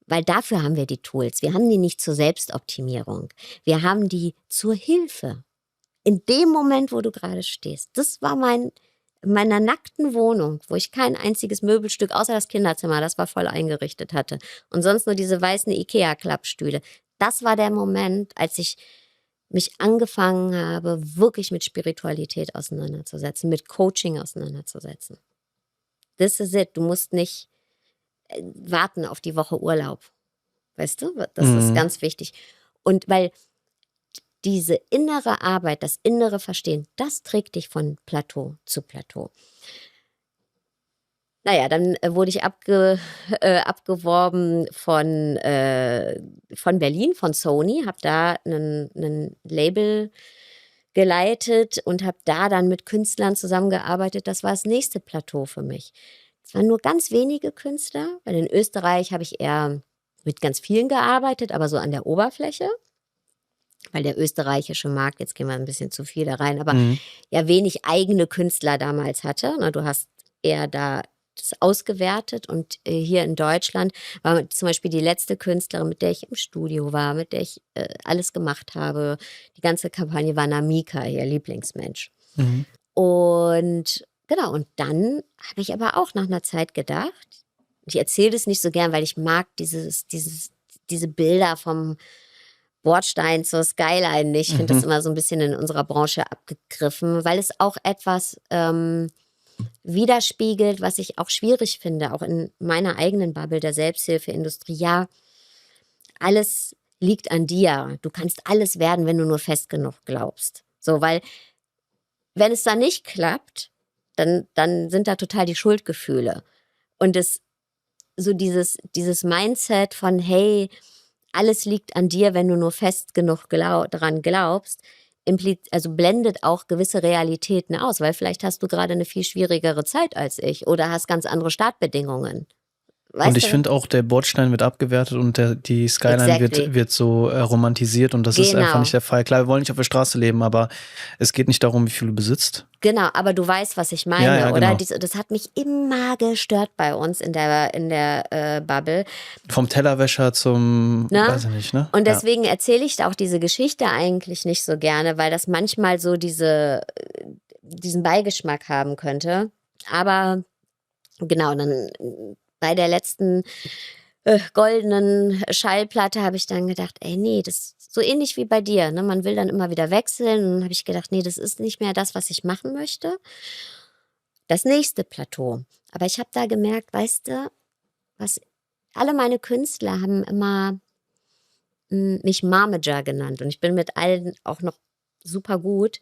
Weil dafür haben wir die Tools. Wir haben die nicht zur Selbstoptimierung. Wir haben die zur Hilfe. In dem Moment, wo du gerade stehst. Das war in meiner nackten Wohnung, wo ich kein einziges Möbelstück, außer das Kinderzimmer, das war voll eingerichtet hatte. Und sonst nur diese weißen Ikea-Klappstühle. Das war der Moment, als ich mich angefangen habe, wirklich mit Spiritualität auseinanderzusetzen, mit Coaching auseinanderzusetzen. This is it. Du musst nicht warten auf die Woche Urlaub. Weißt du? Das ist ganz wichtig. Und weil diese innere Arbeit, das innere Verstehen, das trägt dich von Plateau zu Plateau. Naja, dann wurde ich abgeworben von Berlin, von Sony, habe da ein Label geleitet und habe da dann mit Künstlern zusammengearbeitet. Das war das nächste Plateau für mich. Es waren nur ganz wenige Künstler, weil in Österreich habe ich eher mit ganz vielen gearbeitet, aber so an der Oberfläche. Weil der österreichische Markt, jetzt gehen wir ein bisschen zu viel da rein, aber ja wenig eigene Künstler damals hatte. Na, du hast eher da das ausgewertet und hier in Deutschland war zum Beispiel die letzte Künstlerin, mit der ich im Studio war, mit der ich alles gemacht habe. Die ganze Kampagne war Namika, ihr Lieblingsmensch. Und genau, und dann habe ich aber auch nach einer Zeit gedacht, ich erzähle das nicht so gern, weil ich mag diese Bilder vom Bordstein zur Skyline nicht. Ich finde das immer so ein bisschen in unserer Branche abgegriffen, weil es auch etwas widerspiegelt, was ich auch schwierig finde, auch in meiner eigenen Bubble der Selbsthilfeindustrie. Ja, alles liegt an dir. Du kannst alles werden, wenn du nur fest genug glaubst. So, weil wenn es da nicht klappt, dann sind da total die Schuldgefühle. Und dieses Mindset von, hey, alles liegt an dir, wenn du nur fest genug daran glaubst, blendet auch gewisse Realitäten aus, weil vielleicht hast du gerade eine viel schwierigere Zeit als ich oder hast ganz andere Startbedingungen. Weißt und ich du? finde auch, der Bordstein wird abgewertet und die Skyline wird so romantisiert und das ist einfach nicht der Fall. Klar, wir wollen nicht auf der Straße leben, aber es geht nicht darum, wie viel du besitzt. Genau, aber du weißt, was ich meine, ja, oder? Genau. Das hat mich immer gestört bei uns in der Bubble. Vom Tellerwäscher zum, weiß ich nicht, ne? Und deswegen erzähle ich auch diese Geschichte eigentlich nicht so gerne, weil das manchmal so diesen Beigeschmack haben könnte. Aber genau, dann bei der letzten goldenen Schallplatte habe ich dann gedacht, ey, nee, das ist so ähnlich wie bei dir. Ne? Man will dann immer wieder wechseln. Und dann habe ich gedacht, nee, das ist nicht mehr das, was ich machen möchte. Das nächste Plateau. Aber ich habe da gemerkt, weißt du, alle meine Künstler haben immer mich Marmager genannt. Und ich bin mit allen auch noch super gut,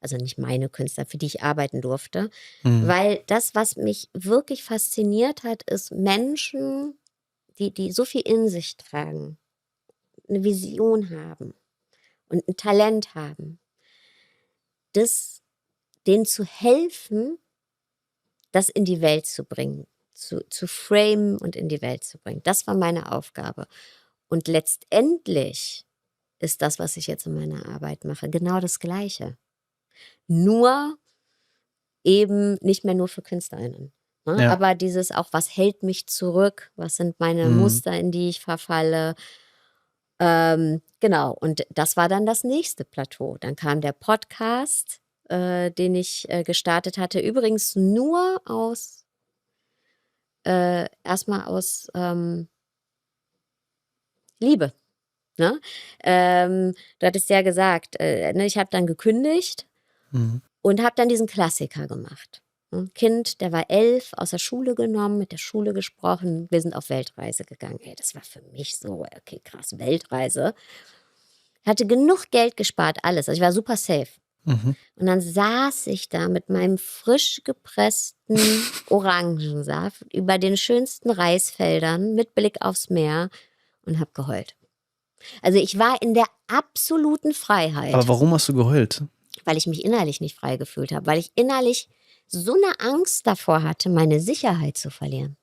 also nicht meine Künstler, für die ich arbeiten durfte. Mhm. Weil das, was mich wirklich fasziniert hat, ist Menschen, die so viel in sich tragen, eine Vision haben und ein Talent haben, denen zu helfen, das in die Welt zu bringen, zu framen und in die Welt zu bringen. Das war meine Aufgabe. Und letztendlich ist das, was ich jetzt in meiner Arbeit mache, genau das Gleiche. Nur eben nicht mehr nur für KünstlerInnen. Ne? Ja. Aber dieses auch, was hält mich zurück? Was sind meine Mhm. Muster, in die ich verfalle? Genau, und das war dann das nächste Plateau. Dann kam der Podcast, den ich gestartet hatte. Übrigens nur erstmal aus Liebe. Ne? Du hattest ja gesagt, ne, ich habe dann gekündigt Mhm. und habe dann diesen Klassiker gemacht. Ein Kind, der war 11, aus der Schule genommen, mit der Schule gesprochen. Wir sind auf Weltreise gegangen. Ey, das war für mich so, okay, krass, Weltreise. Hatte genug Geld gespart, alles. Also ich war super safe. Mhm. Und dann saß ich da mit meinem frisch gepressten Orangensaft über den schönsten Reisfeldern mit Blick aufs Meer und habe geheult. Also ich war in der absoluten Freiheit. Aber warum hast du geheult? Weil ich mich innerlich nicht frei gefühlt habe, weil ich innerlich so eine Angst davor hatte, meine Sicherheit zu verlieren.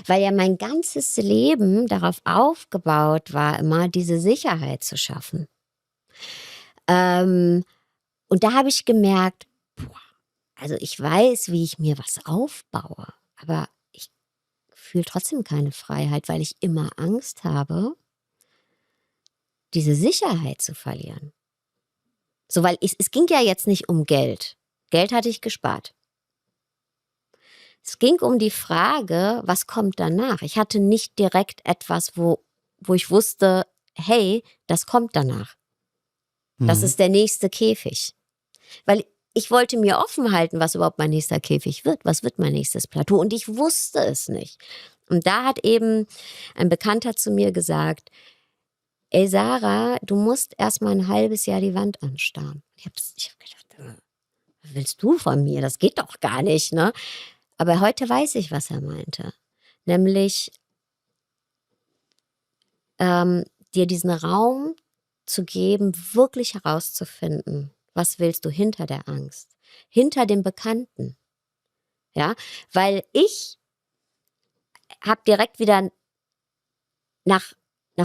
Weil ja mein ganzes Leben darauf aufgebaut war, immer diese Sicherheit zu schaffen. Und da habe ich gemerkt, also ich weiß, wie ich mir was aufbaue, aber ich fühle trotzdem keine Freiheit, weil ich immer Angst habe, diese Sicherheit zu verlieren. So, weil es ging ja jetzt nicht um Geld. Geld hatte ich gespart. Es ging um die Frage, was kommt danach? Ich hatte nicht direkt etwas, wo ich wusste, hey, das kommt danach. Das Mhm. ist der nächste Käfig. Weil ich wollte mir offen halten, was überhaupt mein nächster Käfig wird. Was wird mein nächstes Plateau? Und ich wusste es nicht. Und da hat eben ein Bekannter zu mir gesagt, ey Sarah, du musst erstmal ein halbes Jahr die Wand anstarren. Ich hab gedacht, was willst du von mir? Das geht doch gar nicht, ne? Aber heute weiß ich, was er meinte. Nämlich dir diesen Raum zu geben, wirklich herauszufinden, was willst du hinter der Angst, hinter dem Bekannten. Ja, weil ich habe direkt wieder nach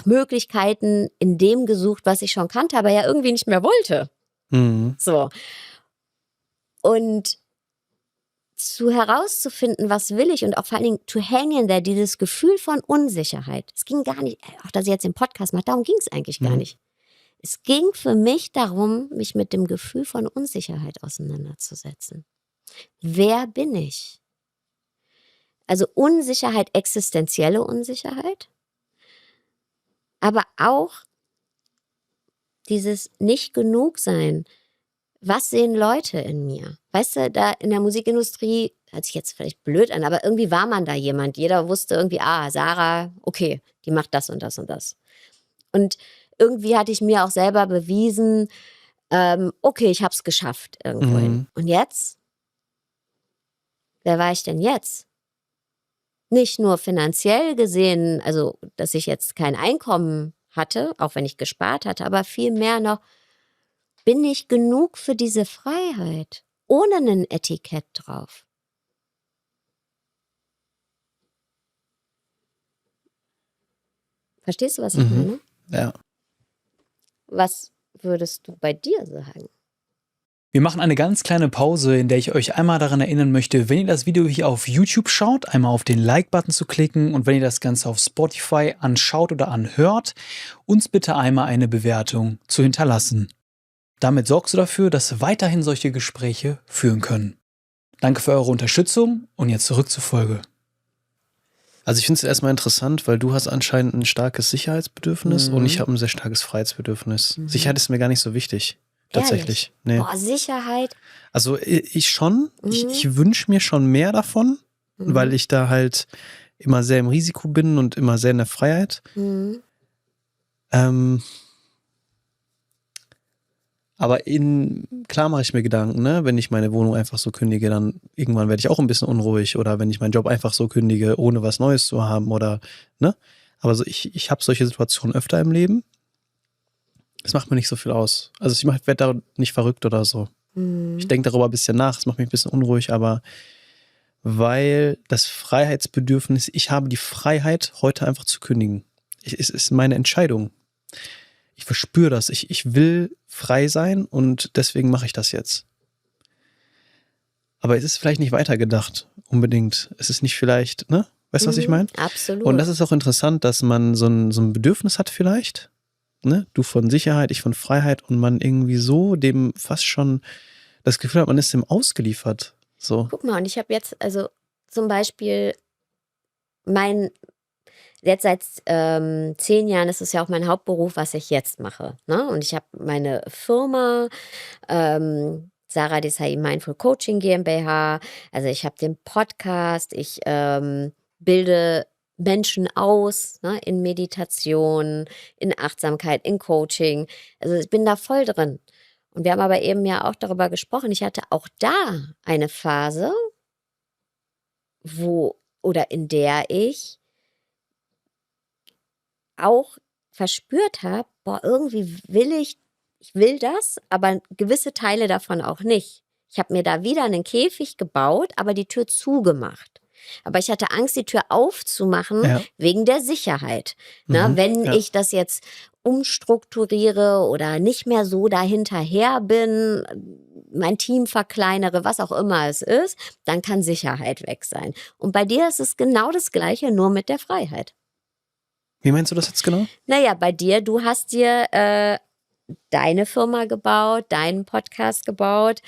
Möglichkeiten in dem gesucht, was ich schon kannte, aber ja irgendwie nicht mehr wollte. Mhm. So. Und herauszufinden, was will ich und auch vor allen Dingen to hang in there, dieses Gefühl von Unsicherheit. Es ging gar nicht, auch dass ich jetzt den Podcast mache, darum ging es eigentlich gar nicht. Es ging für mich darum, mich mit dem Gefühl von Unsicherheit auseinanderzusetzen. Wer bin ich? Also Unsicherheit, existenzielle Unsicherheit, aber auch dieses Nicht-Genug-Sein. Was sehen Leute in mir? Weißt du, da in der Musikindustrie, hört sich jetzt vielleicht blöd an, aber irgendwie war man da jemand. Jeder wusste irgendwie, Sarah, okay, die macht das und das und das. Und irgendwie hatte ich mir auch selber bewiesen, okay, ich habe es geschafft irgendwohin. Mhm. Und jetzt? Wer war ich denn jetzt? Nicht nur finanziell gesehen, also dass ich jetzt kein Einkommen hatte, auch wenn ich gespart hatte, aber vielmehr noch, bin ich genug für diese Freiheit, ohne ein Etikett drauf? Verstehst du, was ich meine? Ja. Was würdest du bei dir sagen? Wir machen eine ganz kleine Pause, in der ich euch einmal daran erinnern möchte, wenn ihr das Video hier auf YouTube schaut, einmal auf den Like-Button zu klicken und wenn ihr das Ganze auf Spotify anschaut oder anhört, uns bitte einmal eine Bewertung zu hinterlassen. Damit sorgst du dafür, dass weiterhin solche Gespräche führen können. Danke für eure Unterstützung und jetzt zurück zur Folge. Also ich finde es erstmal interessant, weil du hast anscheinend ein starkes Sicherheitsbedürfnis und ich habe ein sehr starkes Freiheitsbedürfnis. Sicherheit ist mir gar nicht so wichtig. Tatsächlich. Nee. Boah, Sicherheit. Also ich schon, ich wünsche mir schon mehr davon, weil ich da halt immer sehr im Risiko bin und immer sehr in der Freiheit. Aber klar mache ich mir Gedanken, ne? Wenn ich meine Wohnung einfach so kündige, dann irgendwann werde ich auch ein bisschen unruhig. Oder wenn ich meinen Job einfach so kündige, ohne was Neues zu haben oder, ne? Aber so, ich habe solche Situationen öfter im Leben. Das macht mir nicht so viel aus. Also ich werde da nicht verrückt oder so. Ich denke darüber ein bisschen nach, es macht mich ein bisschen unruhig, aber weil das Freiheitsbedürfnis, ich habe die Freiheit, heute einfach zu kündigen. Es ist meine Entscheidung. Ich verspüre das. Ich will frei sein und deswegen mache ich das jetzt. Aber es ist vielleicht nicht weitergedacht, unbedingt. Es ist nicht vielleicht, ne? Weißt du, was ich meine? Absolut. Und das ist auch interessant, dass man so ein Bedürfnis hat vielleicht. Ne? Du von Sicherheit, ich von Freiheit und man irgendwie so dem fast schon das Gefühl hat, man ist dem ausgeliefert. So. Guck mal, und ich habe jetzt, also zum Beispiel jetzt seit 10 Jahren ist es ja auch mein Hauptberuf, was ich jetzt mache. Ne? Und ich habe meine Firma, Sarah Desai Mindful Coaching GmbH. Also ich habe den Podcast, ich bilde Menschen aus, ne, in Meditation, in Achtsamkeit, in Coaching. Also ich bin da voll drin. Und wir haben aber eben ja auch darüber gesprochen, ich hatte auch da eine Phase, in der ich auch verspürt habe, irgendwie ich will das, aber gewisse Teile davon auch nicht. Ich habe mir da wieder einen Käfig gebaut, aber die Tür zugemacht. Aber ich hatte Angst, die Tür aufzumachen, wegen der Sicherheit. Wenn ich das jetzt umstrukturiere oder nicht mehr so dahinterher bin, mein Team verkleinere, was auch immer es ist, dann kann Sicherheit weg sein. Und bei dir ist es genau das Gleiche, nur mit der Freiheit. Wie meinst du das jetzt genau? Naja, bei dir, du hast dir deine Firma gebaut, deinen Podcast gebaut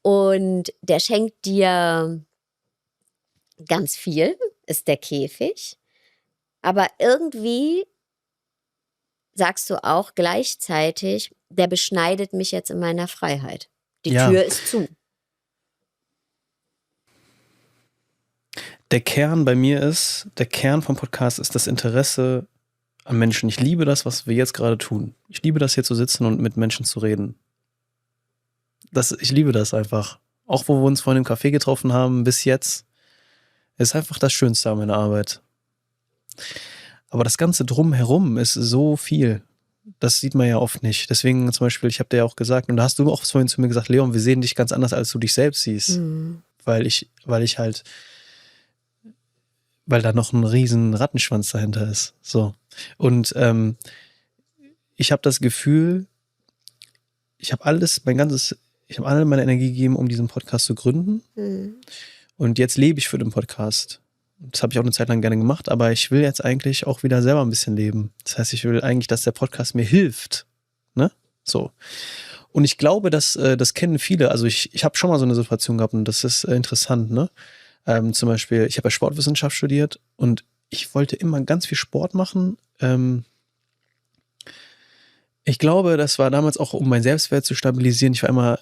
und der schenkt dir ganz viel, ist der Käfig. Aber irgendwie sagst du auch gleichzeitig, der beschneidet mich jetzt in meiner Freiheit. Die Tür ist zu. Der Kern vom Podcast ist das Interesse an Menschen. Ich liebe das, was wir jetzt gerade tun. Ich liebe das, hier zu sitzen und mit Menschen zu reden. Ich liebe das einfach. Auch wo wir uns vorhin im Café getroffen haben, bis jetzt, ist einfach das Schönste an meiner Arbeit. Aber das Ganze drumherum ist so viel. Das sieht man ja oft nicht. Deswegen zum Beispiel, ich habe dir ja auch gesagt, und da hast du auch vorhin zu mir gesagt, Leon, wir sehen dich ganz anders, als du dich selbst siehst. Weil da noch ein riesen Rattenschwanz dahinter ist. So. Und ich habe das Gefühl, ich habe alle meine Energie gegeben, um diesen Podcast zu gründen. Und jetzt lebe ich für den Podcast. Das habe ich auch eine Zeit lang gerne gemacht, aber ich will jetzt eigentlich auch wieder selber ein bisschen leben. Das heißt, ich will eigentlich, dass der Podcast mir hilft. Ne? So. Und ich glaube, das kennen viele. Also ich habe schon mal so eine Situation gehabt und das ist interessant, ne? Zum Beispiel, ich habe ja Sportwissenschaft studiert und ich wollte immer ganz viel Sport machen. Ich glaube, das war damals auch, um meinen Selbstwert zu stabilisieren.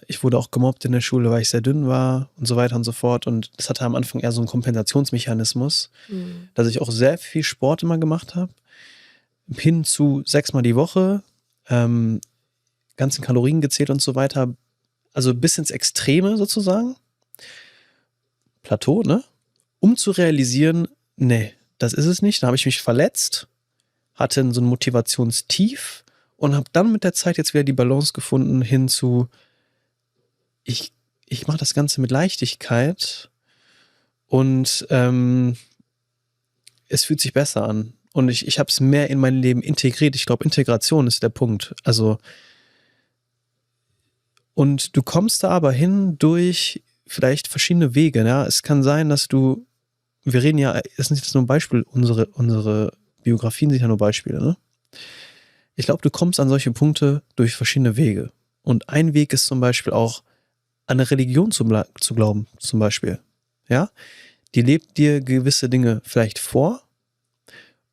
Ich wurde auch gemobbt in der Schule, weil ich sehr dünn war und so weiter und so fort. Und das hatte am Anfang eher so einen Kompensationsmechanismus, dass ich auch sehr viel Sport immer gemacht habe. Hin zu 6-mal die Woche, ganzen Kalorien gezählt und so weiter. Also bis ins Extreme sozusagen. Plateau, ne? Um zu realisieren, nee, das ist es nicht. Da habe ich mich verletzt, hatte so ein Motivationstief und habe dann mit der Zeit jetzt wieder die Balance gefunden hin zu, ich mache das Ganze mit Leichtigkeit und es fühlt sich besser an. Und ich habe es mehr in mein Leben integriert. Ich glaube, Integration ist der Punkt. Also, und du kommst da aber hin durch vielleicht verschiedene Wege. Ja? Es kann sein, dass wir reden ja, das ist jetzt nur ein Beispiel, unsere Biografien sind ja nur Beispiele, ne? Ich glaube, du kommst an solche Punkte durch verschiedene Wege. Und ein Weg ist zum Beispiel auch, an eine Religion zu glauben, zum Beispiel. Ja? Die lebt dir gewisse Dinge vielleicht vor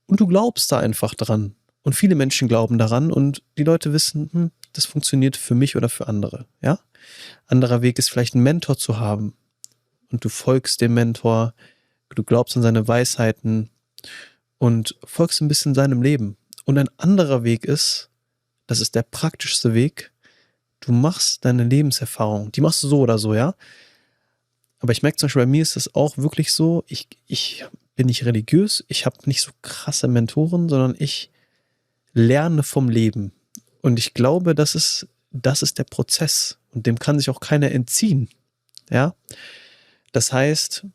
und du glaubst da einfach dran. Und viele Menschen glauben daran und die Leute wissen, das funktioniert für mich oder für andere. Ja? Anderer Weg ist vielleicht einen Mentor zu haben und du folgst dem Mentor, du glaubst an seine Weisheiten und folgst ein bisschen seinem Leben. Und ein anderer Weg ist, das ist der praktischste Weg, Du machst deine Lebenserfahrung, die machst du so oder so, ja. Aber ich merke zum Beispiel, bei mir ist das auch wirklich so, ich bin nicht religiös, ich habe nicht so krasse Mentoren, sondern ich lerne vom Leben. Und ich glaube, das ist der Prozess und dem kann sich auch keiner entziehen. Ja, das heißt,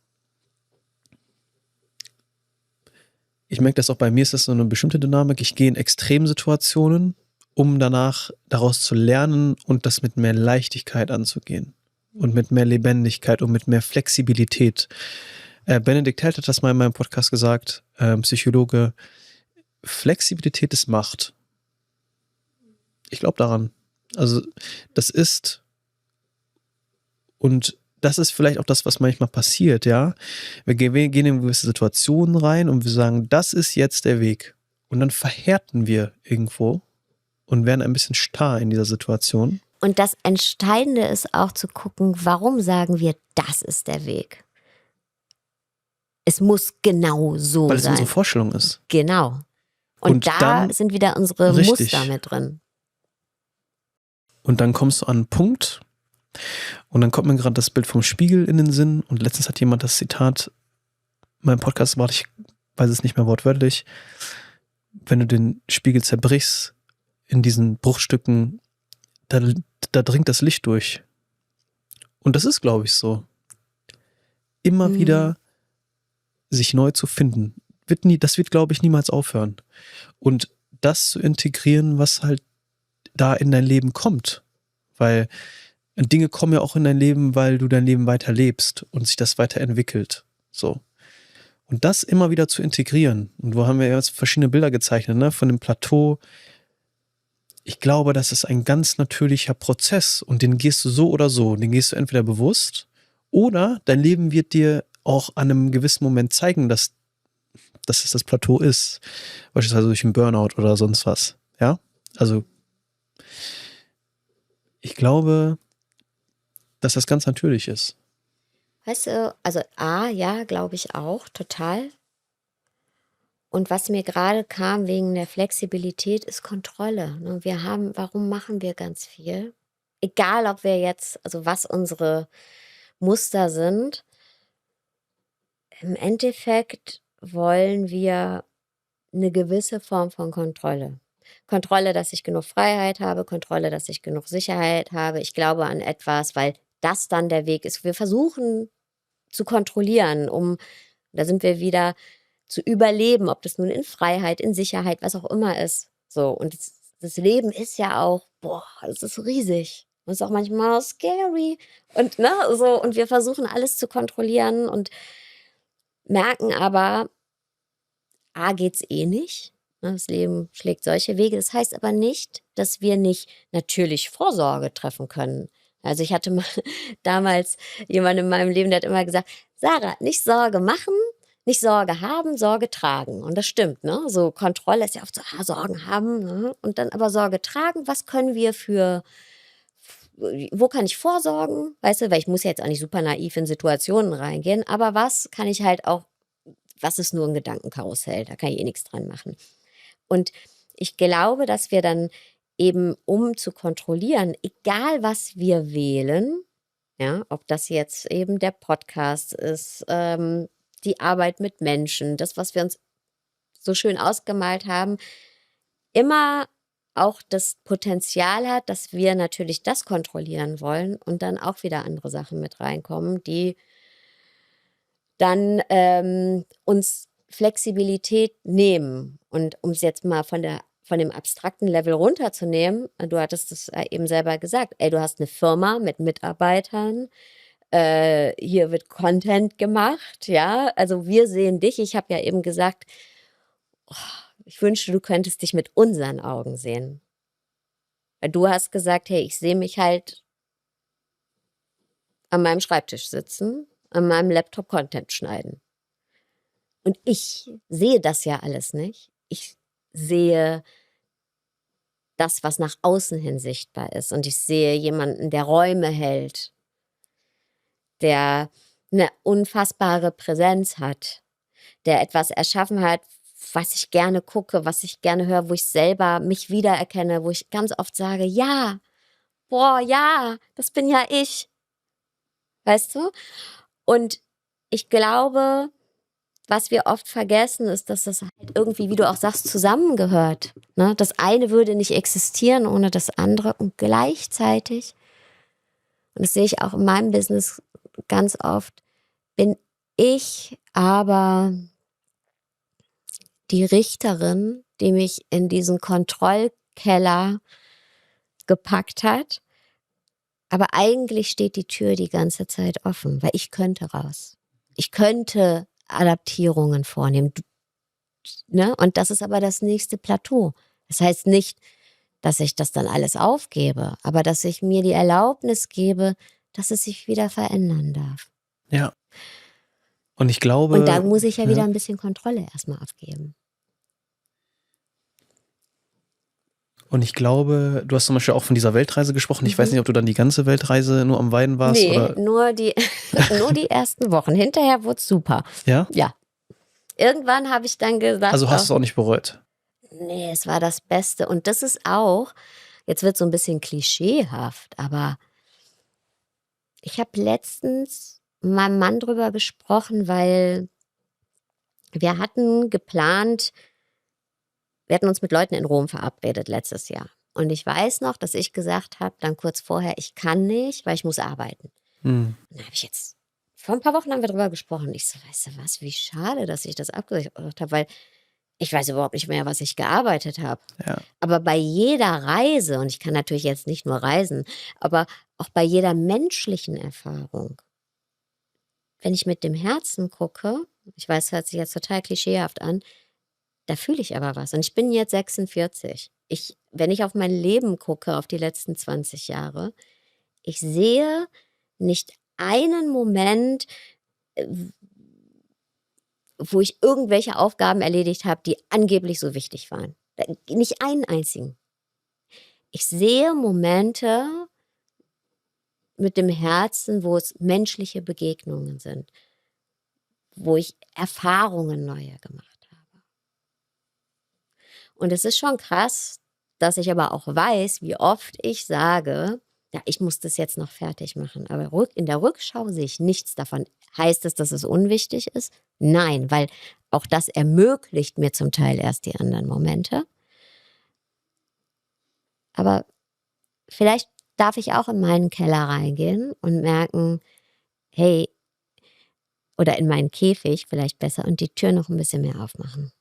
ich merke das auch bei mir, ist das so eine bestimmte Dynamik. Ich gehe in Extremsituationen, um danach daraus zu lernen und das mit mehr Leichtigkeit anzugehen und mit mehr Lebendigkeit und mit mehr Flexibilität. Benedikt Held hat das mal in meinem Podcast gesagt, Psychologe, Flexibilität ist Macht. Ich glaube daran. Also das ist, und das ist vielleicht auch das, was manchmal passiert, ja. Wir gehen in gewisse Situationen rein und wir sagen, das ist jetzt der Weg. Und dann verhärten wir irgendwo und werden ein bisschen starr in dieser Situation. Und das Entscheidende ist auch zu gucken, warum sagen wir, das ist der Weg? Es muss genau so sein. Weil es unsere Vorstellung ist. Genau. Und da dann, sind wieder unsere richtig. Muster mit drin. Und dann kommst du an einen Punkt und dann kommt mir gerade das Bild vom Spiegel in den Sinn und letztens hat jemand das Zitat, mein Podcast war, ich weiß es nicht mehr wortwörtlich, wenn du den Spiegel zerbrichst in diesen Bruchstücken, da dringt das Licht durch. Und das ist, glaube ich, so. Immer wieder sich neu zu finden. Das wird, glaube ich, niemals aufhören. Und das zu integrieren, was halt da in dein Leben kommt. Weil Dinge kommen ja auch in dein Leben, weil du dein Leben weiter lebst und sich das weiterentwickelt. So. Und das immer wieder zu integrieren. Und wo haben wir jetzt verschiedene Bilder gezeichnet, ne? Von dem Plateau. Ich glaube, das ist ein ganz natürlicher Prozess und den gehst du so oder so. Den gehst du entweder bewusst oder dein Leben wird dir auch an einem gewissen Moment zeigen, dass es das Plateau ist. Beispielsweise durch einen Burnout oder sonst was. Ja? Also ich glaube, dass das ganz natürlich ist. Weißt du, also ja, glaube ich auch, total. Und was mir gerade kam wegen der Flexibilität, ist Kontrolle. Ne? Warum machen wir ganz viel? Egal, ob wir jetzt, also was unsere Muster sind, im Endeffekt wollen wir eine gewisse Form von Kontrolle. Kontrolle, dass ich genug Freiheit habe, Kontrolle, dass ich genug Sicherheit habe. Ich glaube an etwas, weil das dann der Weg ist. Wir versuchen zu kontrollieren, da sind wir wieder, zu überleben, ob das nun in Freiheit, in Sicherheit, was auch immer ist. So, und das Leben ist ja auch, das ist riesig. Und ist auch manchmal scary. Und, ne, so, und wir versuchen alles zu kontrollieren und merken aber, geht's eh nicht. Das Leben schlägt solche Wege. Das heißt aber nicht, dass wir nicht natürlich Vorsorge treffen können. Also ich hatte mal damals jemanden in meinem Leben, der hat immer gesagt, Sarah, nicht Sorge machen, nicht Sorge haben, Sorge tragen. Und das stimmt, ne? So Kontrolle ist ja oft so, Sorgen haben, ne? Und dann aber Sorge tragen. Was können wir wo kann ich vorsorgen? Weißt du, weil ich muss ja jetzt auch nicht super naiv in Situationen reingehen, aber was kann ich halt auch, was ist nur ein Gedankenkarussell? Da kann ich eh nichts dran machen. Und ich glaube, dass wir dann eben, um zu kontrollieren, egal was wir wählen, ja, ob das jetzt eben der Podcast ist, die Arbeit mit Menschen, das, was wir uns so schön ausgemalt haben, immer auch das Potenzial hat, dass wir natürlich das kontrollieren wollen und dann auch wieder andere Sachen mit reinkommen, die dann uns Flexibilität nehmen. Und um es jetzt mal von dem abstrakten Level runterzunehmen, du hattest es eben selber gesagt, du hast eine Firma mit Mitarbeitern, hier wird Content gemacht, ja, also wir sehen dich, ich habe ja eben gesagt, ich wünschte, du könntest dich mit unseren Augen sehen. Weil du hast gesagt, hey, ich sehe mich halt an meinem Schreibtisch sitzen, an meinem Laptop Content schneiden. Und ich sehe das ja alles nicht. Ich sehe das, was nach außen hin sichtbar ist. Und ich sehe jemanden, der Räume hält, der eine unfassbare Präsenz hat, der etwas erschaffen hat, was ich gerne gucke, was ich gerne höre, wo ich selber mich wiedererkenne, wo ich ganz oft sage, ja, boah, ja, das bin ja ich. Weißt du? Und ich glaube, was wir oft vergessen, ist, dass das halt irgendwie, wie du auch sagst, zusammengehört. Ne? Das eine würde nicht existieren ohne das andere. Und gleichzeitig, und das sehe ich auch in meinem Business ganz oft, bin ich aber die Richterin, die mich in diesen Kontrollkeller gepackt hat. Aber eigentlich steht die Tür die ganze Zeit offen, weil ich könnte raus. Ich könnte Adaptierungen vornehmen. Ne? Und das ist aber das nächste Plateau. Das heißt nicht, dass ich das dann alles aufgebe, aber dass ich mir die Erlaubnis gebe, dass es sich wieder verändern darf. Ja. Und ich glaube. Und da muss ich ja wieder ein bisschen Kontrolle erstmal abgeben. Und ich glaube, du hast zum Beispiel auch von dieser Weltreise gesprochen. Ich weiß nicht, ob du dann die ganze Weltreise nur am Weinen warst. Nee, oder? nur die ersten Wochen. Hinterher wurde es super. Ja? Ja. Irgendwann habe ich dann gesagt. Also hast du es auch nicht bereut? Nee, es war das Beste. Und das ist auch, jetzt wird so ein bisschen klischeehaft, aber ich habe letztens mit meinem Mann drüber gesprochen, weil wir hatten geplant, wir hatten uns mit Leuten in Rom verabredet letztes Jahr. Und ich weiß noch, dass ich gesagt habe, dann kurz vorher, ich kann nicht, weil ich muss arbeiten. Und dann habe ich jetzt, vor ein paar Wochen haben wir drüber gesprochen. Ich so, weißt du was, wie schade, dass ich das abgesagt habe, weil ich weiß überhaupt nicht mehr, was ich gearbeitet habe. Ja. Aber bei jeder Reise, und ich kann natürlich jetzt nicht nur reisen, aber auch bei jeder menschlichen Erfahrung, wenn ich mit dem Herzen gucke, ich weiß, das hört sich jetzt total klischeehaft an, da fühle ich aber was. Und ich bin jetzt 46. Wenn ich auf mein Leben gucke, auf die letzten 20 Jahre, ich sehe nicht einen Moment, wo ich irgendwelche Aufgaben erledigt habe, die angeblich so wichtig waren. Nicht einen einzigen. Ich sehe Momente mit dem Herzen, wo es menschliche Begegnungen sind, wo ich Erfahrungen neue gemacht habe. Und es ist schon krass, dass ich aber auch weiß, wie oft ich sage, ja, ich muss das jetzt noch fertig machen. Aber in der Rückschau sehe ich nichts davon. Heißt es, dass es unwichtig ist? Nein, weil auch das ermöglicht mir zum Teil erst die anderen Momente. Aber vielleicht darf ich auch in meinen Keller reingehen und merken, hey, oder in meinen Käfig vielleicht besser und die Tür noch ein bisschen mehr aufmachen.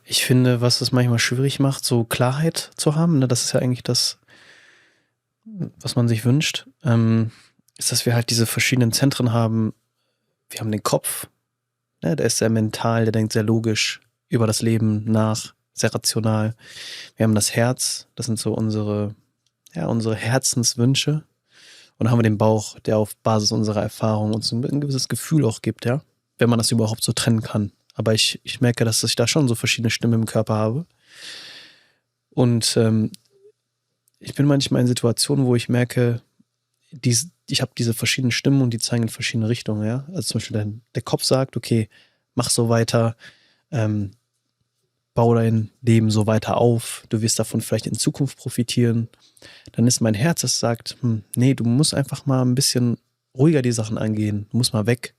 Ich finde, was es manchmal schwierig macht, so Klarheit zu haben, ne, das ist ja eigentlich das, was man sich wünscht, ist, dass wir halt diese verschiedenen Zentren haben. Wir haben den Kopf, ne, der ist sehr mental, der denkt sehr logisch über das Leben nach, sehr rational. Wir haben das Herz, das sind so unsere Herzenswünsche. Und dann haben wir den Bauch, der auf Basis unserer Erfahrung uns ein gewisses Gefühl auch gibt, ja, wenn man das überhaupt so trennen kann. Aber ich merke, dass ich da schon so verschiedene Stimmen im Körper habe. Und ich bin manchmal in Situationen, wo ich merke, ich habe diese verschiedenen Stimmen und die zeigen in verschiedene Richtungen. Ja? Also zum Beispiel der Kopf sagt, okay, mach so weiter, bau dein Leben so weiter auf, du wirst davon vielleicht in Zukunft profitieren. Dann ist mein Herz, das sagt, nee, du musst einfach mal ein bisschen ruhiger die Sachen angehen, du musst mal weg.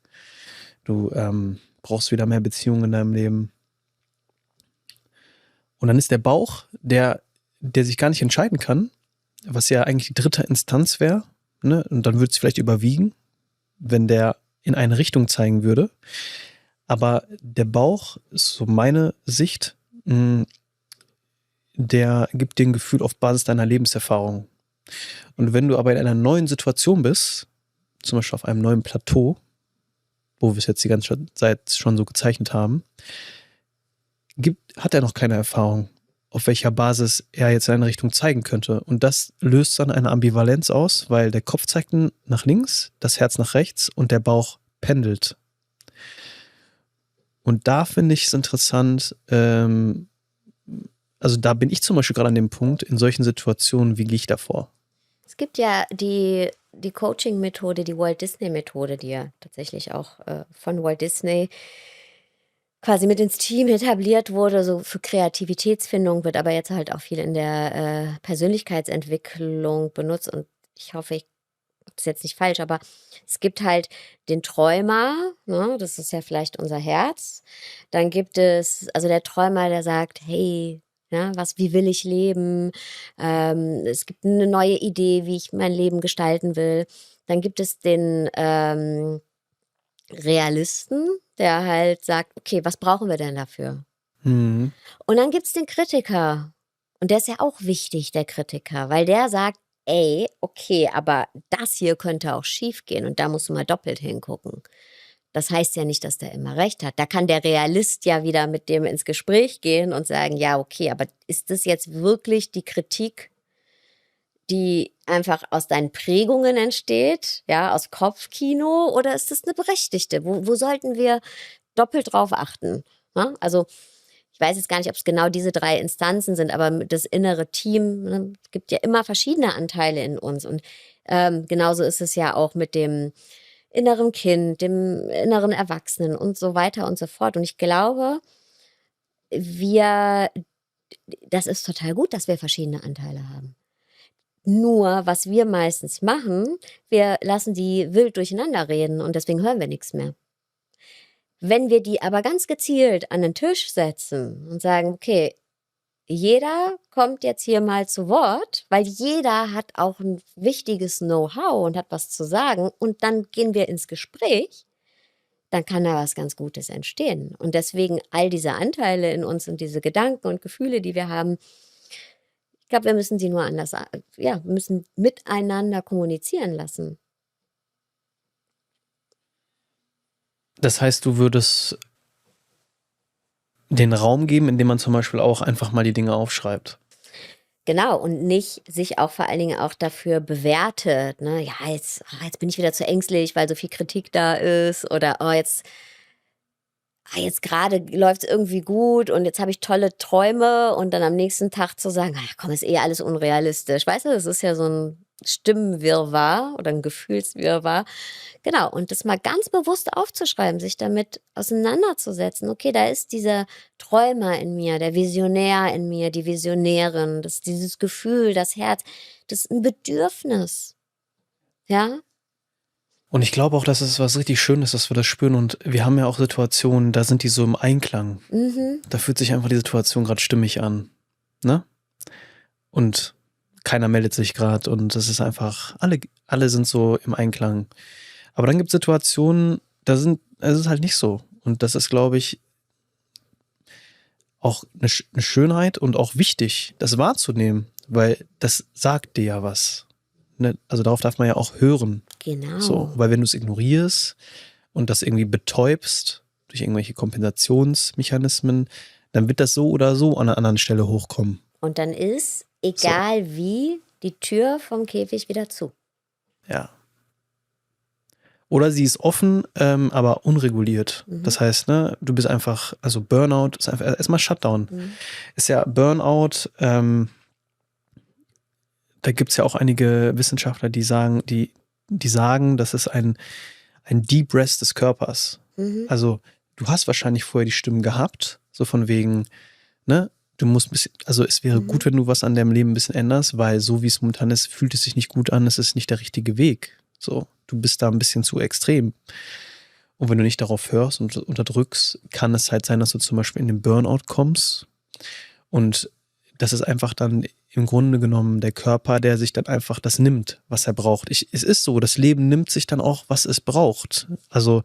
Du brauchst wieder mehr Beziehungen in deinem Leben. Und dann ist der Bauch, der sich gar nicht entscheiden kann, was ja eigentlich die dritte Instanz wäre, ne? Und dann würde es vielleicht überwiegen, wenn der in eine Richtung zeigen würde. Aber der Bauch ist so meine Sicht, der gibt dir ein Gefühl auf Basis deiner Lebenserfahrung. Und wenn du aber in einer neuen Situation bist, zum Beispiel auf einem neuen Plateau, wo wir es jetzt die ganze Zeit schon so gezeichnet haben, hat er noch keine Erfahrung, auf welcher Basis er jetzt eine Richtung zeigen könnte. Und das löst dann eine Ambivalenz aus, weil der Kopf zeigt nach links, das Herz nach rechts und der Bauch pendelt. Und da finde ich es interessant, also da bin ich zum Beispiel gerade an dem Punkt, in solchen Situationen, wie gehe ich davor? Es gibt ja die Coaching-Methode, die Walt Disney-Methode, die ja tatsächlich auch von Walt Disney quasi mit ins Team etabliert wurde, so für Kreativitätsfindung, wird aber jetzt halt auch viel in der Persönlichkeitsentwicklung benutzt. Und ich hoffe, das ist jetzt nicht falsch, aber es gibt halt den Träumer, ne, das ist ja vielleicht unser Herz. Dann gibt es, also der Träumer, der sagt, hey, ja, wie will ich leben? Es gibt eine neue Idee, wie ich mein Leben gestalten will. Dann gibt es den Realisten, der halt sagt, okay, was brauchen wir denn dafür? Mhm. Und dann gibt es den Kritiker. Und der ist ja auch wichtig, der Kritiker, weil der sagt, ey, okay, aber das hier könnte auch schief gehen und da musst du mal doppelt hingucken. Das heißt ja nicht, dass der immer recht hat. Da kann der Realist ja wieder mit dem ins Gespräch gehen und sagen, ja, okay, aber ist das jetzt wirklich die Kritik, die einfach aus deinen Prägungen entsteht, ja, aus Kopfkino, oder ist das eine berechtigte? Wo sollten wir doppelt drauf achten? Ne? Also ich weiß jetzt gar nicht, ob es genau diese 3 Instanzen sind, aber das innere Team, ne, es gibt ja immer verschiedene Anteile in uns. Und genauso ist es ja auch mit dem inneren Kind, dem inneren Erwachsenen und so weiter und so fort. Und ich glaube, das ist total gut, dass wir verschiedene Anteile haben. Nur, was wir meistens machen, wir lassen die wild durcheinander reden und deswegen hören wir nichts mehr. Wenn wir die aber ganz gezielt an den Tisch setzen und sagen, okay, jeder kommt jetzt hier mal zu Wort, weil jeder hat auch ein wichtiges Know-how und hat was zu sagen, und dann gehen wir ins Gespräch, dann kann da was ganz Gutes entstehen. Und deswegen all diese Anteile in uns und diese Gedanken und Gefühle, die wir haben, ich glaube, wir müssen sie nur anders, ja, wir müssen miteinander kommunizieren lassen. Das heißt, du würdest den Raum geben, in dem man zum Beispiel auch einfach mal die Dinge aufschreibt. Genau, und nicht sich auch vor allen Dingen auch dafür bewertet, ne? Ja, jetzt bin ich wieder zu ängstlich, weil so viel Kritik da ist, oder jetzt gerade läuft es irgendwie gut und jetzt habe ich tolle Träume, und dann am nächsten Tag zu sagen, ach komm, ist eh alles unrealistisch. Weißt du, das ist ja so ein Stimmenwirrwarr oder ein Gefühlswirrwarr. Genau, und das mal ganz bewusst aufzuschreiben, sich damit auseinanderzusetzen. Okay, da ist dieser Träumer in mir, der Visionär in mir, die Visionärin, dieses Gefühl, das Herz, das ist ein Bedürfnis. Ja? Und ich glaube auch, dass es was richtig Schönes ist, dass wir das spüren. Und wir haben ja auch Situationen, da sind die so im Einklang. Mhm. Da fühlt sich einfach die Situation gerade stimmig an. Ne? Und keiner meldet sich gerade und das ist einfach, alle sind so im Einklang. Aber dann gibt es Situationen, es ist halt nicht so. Und das ist, glaube ich, auch eine Schönheit und auch wichtig, das wahrzunehmen, weil das sagt dir ja was. Ne? Also darauf darf man ja auch hören. Genau. So, weil wenn du es ignorierst und das irgendwie betäubst durch irgendwelche Kompensationsmechanismen, dann wird das so oder so an einer anderen Stelle hochkommen. Und dann ist, egal wie, die Tür vom Käfig wieder zu. Ja. Oder sie ist offen, aber unreguliert. Mhm. Das heißt, ne, du bist einfach, also Burnout ist einfach erstmal Shutdown. Mhm. Ist ja Burnout, da gibt es ja auch einige Wissenschaftler, die sagen, das ist ein Deep Rest des Körpers. Mhm. Also du hast wahrscheinlich vorher die Stimmen gehabt, so von wegen, ne, du musst ein bisschen, also es wäre gut, wenn du was an deinem Leben ein bisschen änderst, weil so wie es momentan ist, fühlt es sich nicht gut an, es ist nicht der richtige Weg. So, du bist da ein bisschen zu extrem. Und wenn du nicht darauf hörst und unterdrückst, kann es halt sein, dass du zum Beispiel in den Burnout kommst. Und das ist einfach dann im Grunde genommen der Körper, der sich dann einfach das nimmt, was er braucht. Es ist so, das Leben nimmt sich dann auch, was es braucht. Also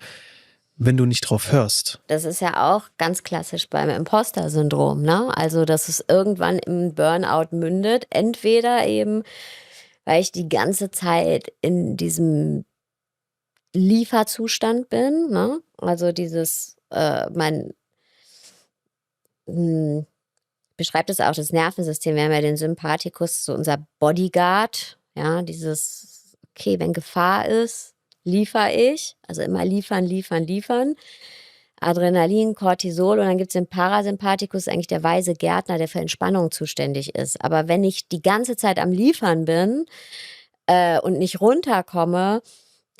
wenn du nicht drauf hörst. Das ist ja auch ganz klassisch beim Imposter-Syndrom, ne? Also, dass es irgendwann im Burnout mündet. Entweder eben, weil ich die ganze Zeit in diesem Lieferzustand bin, ne? Also dieses, beschreibt es auch das Nervensystem. Wir haben ja den Sympathikus, so unser Bodyguard, ja, dieses, okay, wenn Gefahr ist, liefere ich, also immer liefern, liefern, liefern. Adrenalin, Cortisol, und dann gibt es den Parasympathikus, eigentlich der weise Gärtner, der für Entspannung zuständig ist. Aber wenn ich die ganze Zeit am Liefern bin und nicht runterkomme,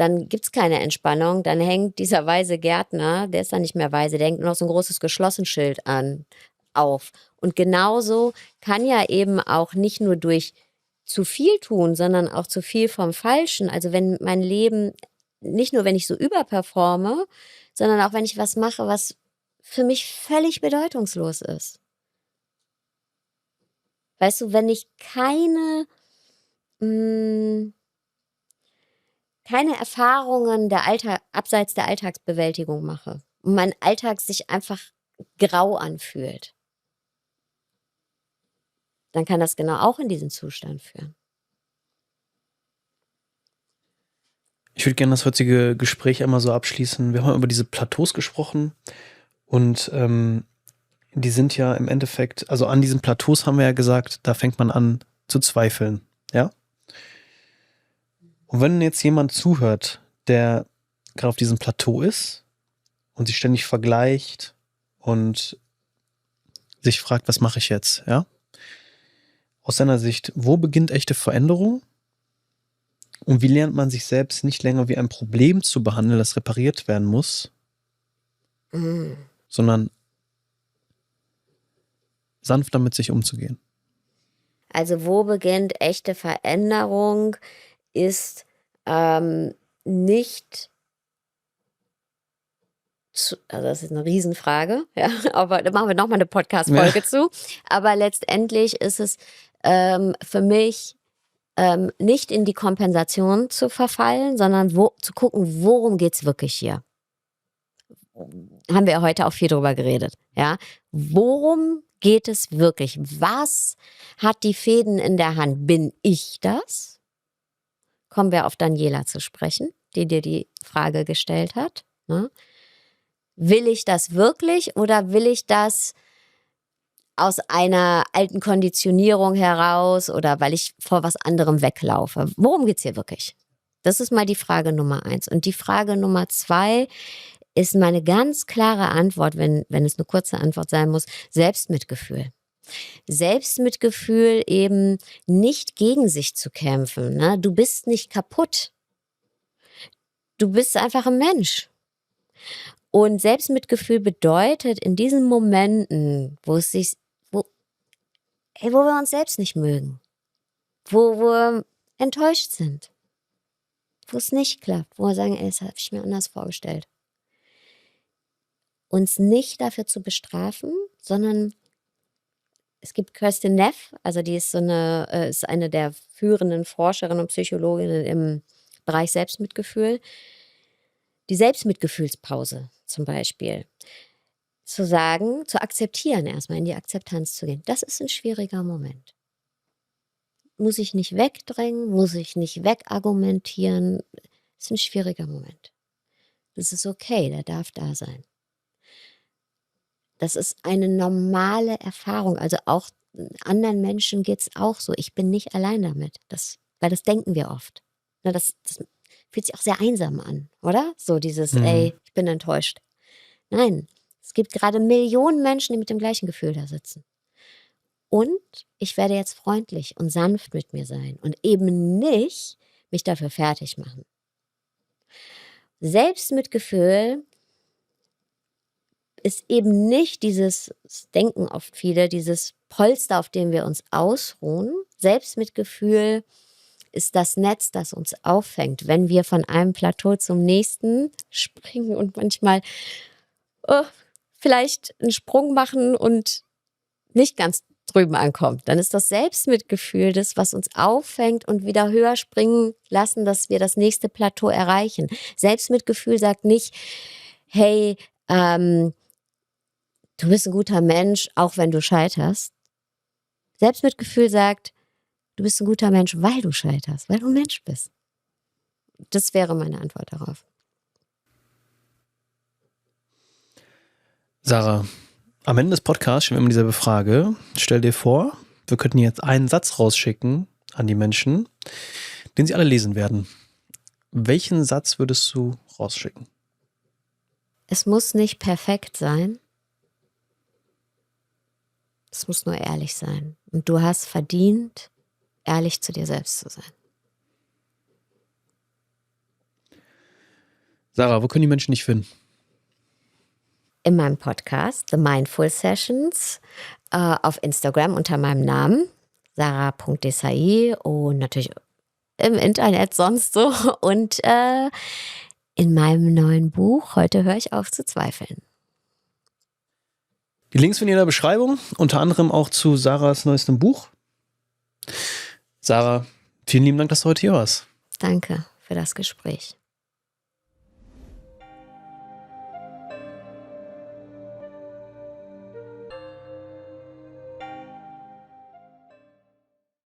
dann gibt es keine Entspannung, dann hängt dieser weise Gärtner, der ist dann nicht mehr weise, der hängt nur noch so ein großes Geschlossenschild auf. Und genauso kann ja eben auch nicht nur durch zu viel tun, sondern auch zu viel vom Falschen. Also wenn mein Leben, nicht nur wenn ich so überperforme, sondern auch wenn ich was mache, was für mich völlig bedeutungslos ist. Weißt du, wenn ich keine Erfahrungen abseits der Alltagsbewältigung mache und mein Alltag sich einfach grau anfühlt, dann kann das genau auch in diesen Zustand führen. Ich würde gerne das heutige Gespräch einmal so abschließen. Wir haben über diese Plateaus gesprochen und die sind ja im Endeffekt, also an diesen Plateaus haben wir ja gesagt, da fängt man an zu zweifeln, ja? Und wenn jetzt jemand zuhört, der gerade auf diesem Plateau ist und sich ständig vergleicht und sich fragt, was mache ich jetzt, ja? Aus seiner Sicht, wo beginnt echte Veränderung? Und wie lernt man sich selbst nicht länger wie ein Problem zu behandeln, das repariert werden muss, sondern sanft damit sich umzugehen? Also wo beginnt echte Veränderung, ist nicht, also das ist eine Riesenfrage, ja, aber da machen wir nochmal eine Podcast-Folge zu. Aber letztendlich ist es für mich nicht in die Kompensation zu verfallen, sondern zu gucken, worum geht es wirklich hier. Haben wir ja heute auch viel drüber geredet. Ja? Worum geht es wirklich? Was hat die Fäden in der Hand? Bin ich das? Kommen wir auf Daniela zu sprechen, die dir die Frage gestellt hat. Ne? Will ich das wirklich oder will ich das aus einer alten Konditionierung heraus oder weil ich vor was anderem weglaufe? Worum geht es hier wirklich? Das ist mal die Frage Nummer 1. Und die Frage Nummer 2 ist meine ganz klare Antwort, wenn es eine kurze Antwort sein muss, Selbstmitgefühl. Selbstmitgefühl eben nicht gegen sich zu kämpfen. Ne? Du bist nicht kaputt. Du bist einfach ein Mensch. Und Selbstmitgefühl bedeutet in diesen Momenten, wo wir uns selbst nicht mögen, wo wir enttäuscht sind, wo es nicht klappt, wo wir sagen, das habe ich mir anders vorgestellt. Uns nicht dafür zu bestrafen, sondern es gibt Kristin Neff, also die ist ist eine der führenden Forscherinnen und Psychologinnen im Bereich Selbstmitgefühl. Die Selbstmitgefühlspause zum Beispiel. Zu sagen, zu akzeptieren erstmal, in die Akzeptanz zu gehen. Das ist ein schwieriger Moment. Muss ich nicht wegdrängen, muss ich nicht wegargumentieren. Das ist ein schwieriger Moment. Das ist okay, der darf da sein. Das ist eine normale Erfahrung. Also auch anderen Menschen geht es auch so. Ich bin nicht allein damit. Weil das denken wir oft. Das fühlt sich auch sehr einsam an, oder? So dieses, ey, ich bin enttäuscht. Nein, es gibt gerade Millionen Menschen, die mit dem gleichen Gefühl da sitzen. Und ich werde jetzt freundlich und sanft mit mir sein und eben nicht mich dafür fertig machen. Selbstmitgefühl ist eben nicht dieses, das denken oft viele, dieses Polster, auf dem wir uns ausruhen. Selbstmitgefühl ist das Netz, das uns auffängt, wenn wir von einem Plateau zum nächsten springen und manchmal vielleicht einen Sprung machen und nicht ganz drüben ankommt. Dann ist das Selbstmitgefühl das, was uns auffängt und wieder höher springen lassen, dass wir das nächste Plateau erreichen. Selbstmitgefühl sagt nicht, hey, du bist ein guter Mensch, auch wenn du scheiterst. Selbstmitgefühl sagt, du bist ein guter Mensch, weil du scheiterst, weil du ein Mensch bist. Das wäre meine Antwort darauf. Sarah, am Ende des Podcasts stellen wir immer dieselbe Frage. Stell dir vor, wir könnten jetzt einen Satz rausschicken an die Menschen, den sie alle lesen werden. Welchen Satz würdest du rausschicken? Es muss nicht perfekt sein. Es muss nur ehrlich sein. Und du hast verdient, ehrlich zu dir selbst zu sein. Sarah, wo können die Menschen dich finden? In meinem Podcast, The Mindful Sessions, auf Instagram unter meinem Namen, sarah.desai, und natürlich im Internet sonst so. Und in meinem neuen Buch, Heute höre ich auf zu zweifeln. Die Links findet ihr in der Beschreibung, unter anderem auch zu Sarahs neuestem Buch. Sarah, vielen lieben Dank, dass du heute hier warst. Danke für das Gespräch.